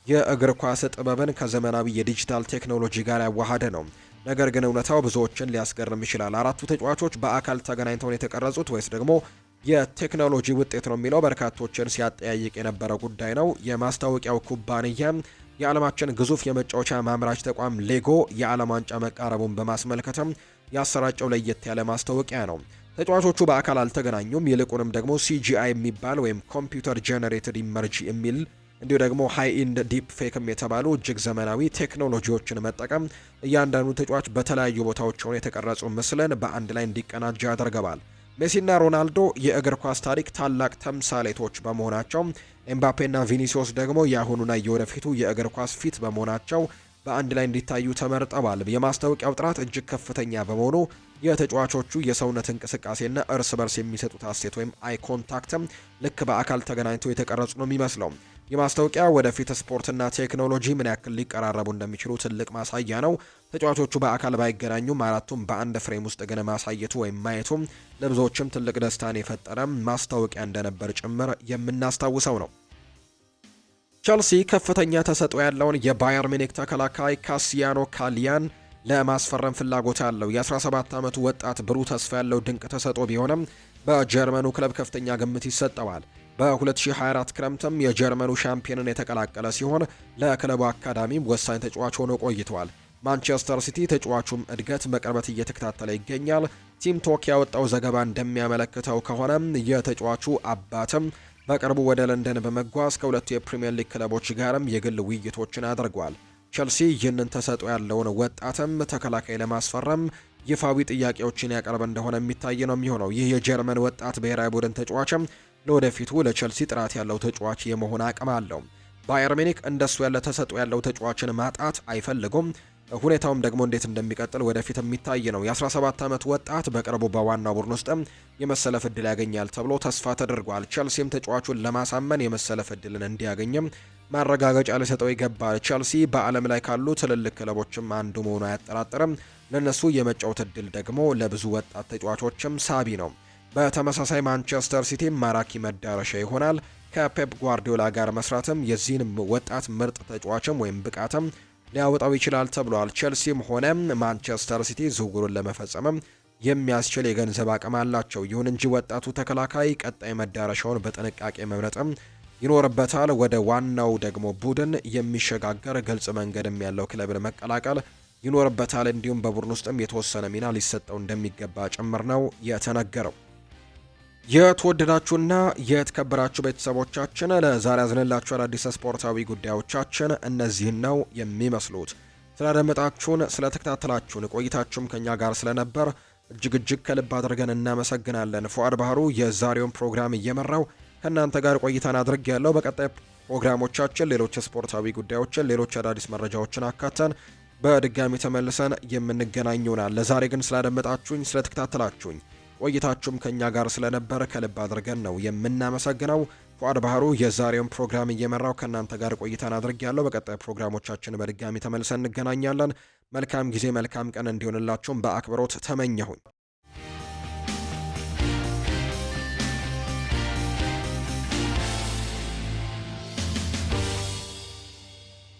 የእግር ኳስ ጥበብን ከዘመናዊ የዲጂታል ቴክኖሎጂ ጋር ያዋሃደ ነው። ነገር ግን እውነታው ብዙዎችን ሊያስገርም ይችላል። አራቱ ተጫዋቾች በአካል ተገናኝተው የተቀረጹት ወይስ ደግሞ የቴክኖሎጂ ውጤት ነው የሚለው በርካቶችን ሲያጠያይቅ የነበረ ጉዳይ ነው። የማስታወቂያው ኩባንያ የዓለማችን ግዙፍ የመጫወቻ ማምራች ተቋም ሌጎ የዓለም ዋንጫ መቃረቡን በማስመልከትም ያሰራጨው ለየት ያለ ማስታወቂያ ነው። ተጫዋቾቹ በአካል አልተገናኙም። ይልቁንም ደግሞ ሲጂአይ የሚባል ወይም ኮምፒውተር ጄነሬትድ ኢመርጅ የሚል እንዲሁ ደግሞ ሃይ ኢንድ ዲፕ ፌክም የተባሉ እጅግ ዘመናዊ ቴክኖሎጂዎችን መጠቀም እያንዳንዱ ተጫዋች በተለያዩ ቦታዎች ሆነው የተቀረጹ ምስልን በአንድ ላይ እንዲቀናጅ ያደርገዋል። ሜሲና ሮናልዶ የእግር ኳስ ታሪክ ታላቅ ተምሳሌቶች በመሆናቸው ኤምባፔና ቪኒሲዮስ ደግሞ የአሁኑና የወደፊቱ የእግር ኳስ ፊት በመሆናቸው በአንድ ላይ እንዲታዩ ተመርጠዋል። የማስታወቂያው ጥራት እጅግ ከፍተኛ በመሆኑ የተጫዋቾቹ የሰውነት እንቅስቃሴና እርስ በርስ የሚሰጡት አሴት ወይም አይ ኮንታክትም ልክ በአካል ተገናኝተው የተቀረጹ ነው የሚመስለው። የማስታወቂያ ወደፊት ስፖርትና ቴክኖሎጂ ምን ያክል ሊቀራረቡ እንደሚችሉ ትልቅ ማሳያ ነው። ተጫዋቾቹ በአካል ባይገናኙም አራቱም በአንድ ፍሬም ውስጥ ግን ማሳየቱ ወይም ማየቱም ለብዙዎችም ትልቅ ደስታን የፈጠረ ማስታወቂያ እንደነበር ጭምር የምናስታውሰው ነው። ቸልሲ ከፍተኛ ተሰጥኦ ያለውን የባየር ሚኒክ ተከላካይ ካሲያኖ ካሊያን ለማስፈረም ፍላጎት ያለው የ17 ዓመቱ ወጣት ብሩህ ተስፋ ያለው ድንቅ ተሰጥኦ ቢሆንም በጀርመኑ ክለብ ከፍተኛ ግምት ይሰጠዋል። በ2024 ክረምትም የጀርመኑ ሻምፒዮንን የተቀላቀለ ሲሆን ለክለቡ አካዳሚም ወሳኝ ተጫዋች ሆኖ ቆይተዋል። ማንቸስተር ሲቲ ተጫዋቹም እድገት በቅርበት እየተከታተለ ይገኛል። ቲም ቶክ ያወጣው ዘገባ እንደሚያመለክተው ከሆነ የተጫዋቹ አባትም በቅርቡ ወደ ለንደን በመጓዝ ከሁለቱ የፕሪሚየር ሊግ ክለቦች ጋርም የግል ውይይቶችን አድርጓል። ቸልሲ ይህንን ተሰጥኦ ያለውን ወጣትም ተከላካይ ለማስፈረም ይፋዊ ጥያቄዎችን ያቀርብ እንደሆነ የሚታይ ነው የሚሆነው። ይህ የጀርመን ወጣት ብሔራዊ ቡድን ተጫዋችም ለወደፊቱ ለቸልሲ ጥራት ያለው ተጫዋች የመሆን አቅም አለው። ባየር ሚኒክ እንደሱ ያለ ተሰጥኦ ያለው ተጫዋችን ማጣት አይፈልጉም። ሁኔታውም ደግሞ እንዴት እንደሚቀጥል ወደፊት የሚታይ ነው። የ17 ዓመት ወጣት በቅርቡ በዋናው ቡድን ውስጥም የመሰለፍ ዕድል ያገኛል ተብሎ ተስፋ ተደርጓል። ቸልሲም ተጫዋቹን ለማሳመን የመሰለፍ ዕድልን እንዲያገኝም ማረጋገጫ ሊሰጠው ይገባል። ቸልሲ በዓለም ላይ ካሉ ትልልቅ ክለቦችም አንዱ መሆኑ አያጠራጥርም። ለነሱ የመጫወት ዕድል ደግሞ ለብዙ ወጣት ተጫዋቾችም ሳቢ ነው። በተመሳሳይ ማንቸስተር ሲቲም ማራኪ መዳረሻ ይሆናል። ከፔፕ ጓርዲዮላ ጋር መስራትም የዚህንም ወጣት ምርጥ ተጫዋችም ወይም ብቃትም ሊያወጣው ይችላል ተብሏል። ቸልሲም ሆነ ማንቸስተር ሲቲ ዝውውሩን ለመፈጸምም የሚያስችል የገንዘብ አቅም አላቸው። ይሁን እንጂ ወጣቱ ተከላካይ ቀጣይ መዳረሻውን በጥንቃቄ መምረጥም ይኖርበታል። ወደ ዋናው ደግሞ ቡድን የሚሸጋገር ግልጽ መንገድም ያለው ክለብን መቀላቀል ይኖርበታል። እንዲሁም በቡድን ውስጥም የተወሰነ ሚና ሊሰጠው እንደሚገባ ጭምር ነው የተነገረው። የተወደዳችሁና የተከበራችሁ ቤተሰቦቻችን ለዛሬ ያዝንላችሁ አዳዲስ ስፖርታዊ ጉዳዮቻችን እነዚህን ነው የሚመስሉት። ስላደመጣችሁን፣ ስለተከታተላችሁን ቆይታችሁም ከኛ ጋር ስለነበር እጅግ ከልብ አድርገን እናመሰግናለን። ፉአድ ባህሩ የዛሬውን ፕሮግራም እየመራው ከእናንተ ጋር ቆይታን አድርግ ያለው። በቀጣይ ፕሮግራሞቻችን ሌሎች ስፖርታዊ ጉዳዮችን፣ ሌሎች አዳዲስ መረጃዎችን አካተን በድጋሚ ተመልሰን የምንገናኝ ይሆናል። ለዛሬ ግን ስላደመጣችሁኝ፣ ስለተከታተላችሁኝ ቆይታችሁም ከኛ ጋር ስለነበር ከልብ አድርገን ነው የምናመሰግነው። ፏድ ባህሩ የዛሬውን ፕሮግራም እየመራው ከእናንተ ጋር ቆይታን አድርጌያለሁ። በቀጣይ ፕሮግራሞቻችን በድጋሚ ተመልሰን እንገናኛለን። መልካም ጊዜ መልካም ቀን እንዲሆንላችሁም በአክብሮት ተመኘሁኝ።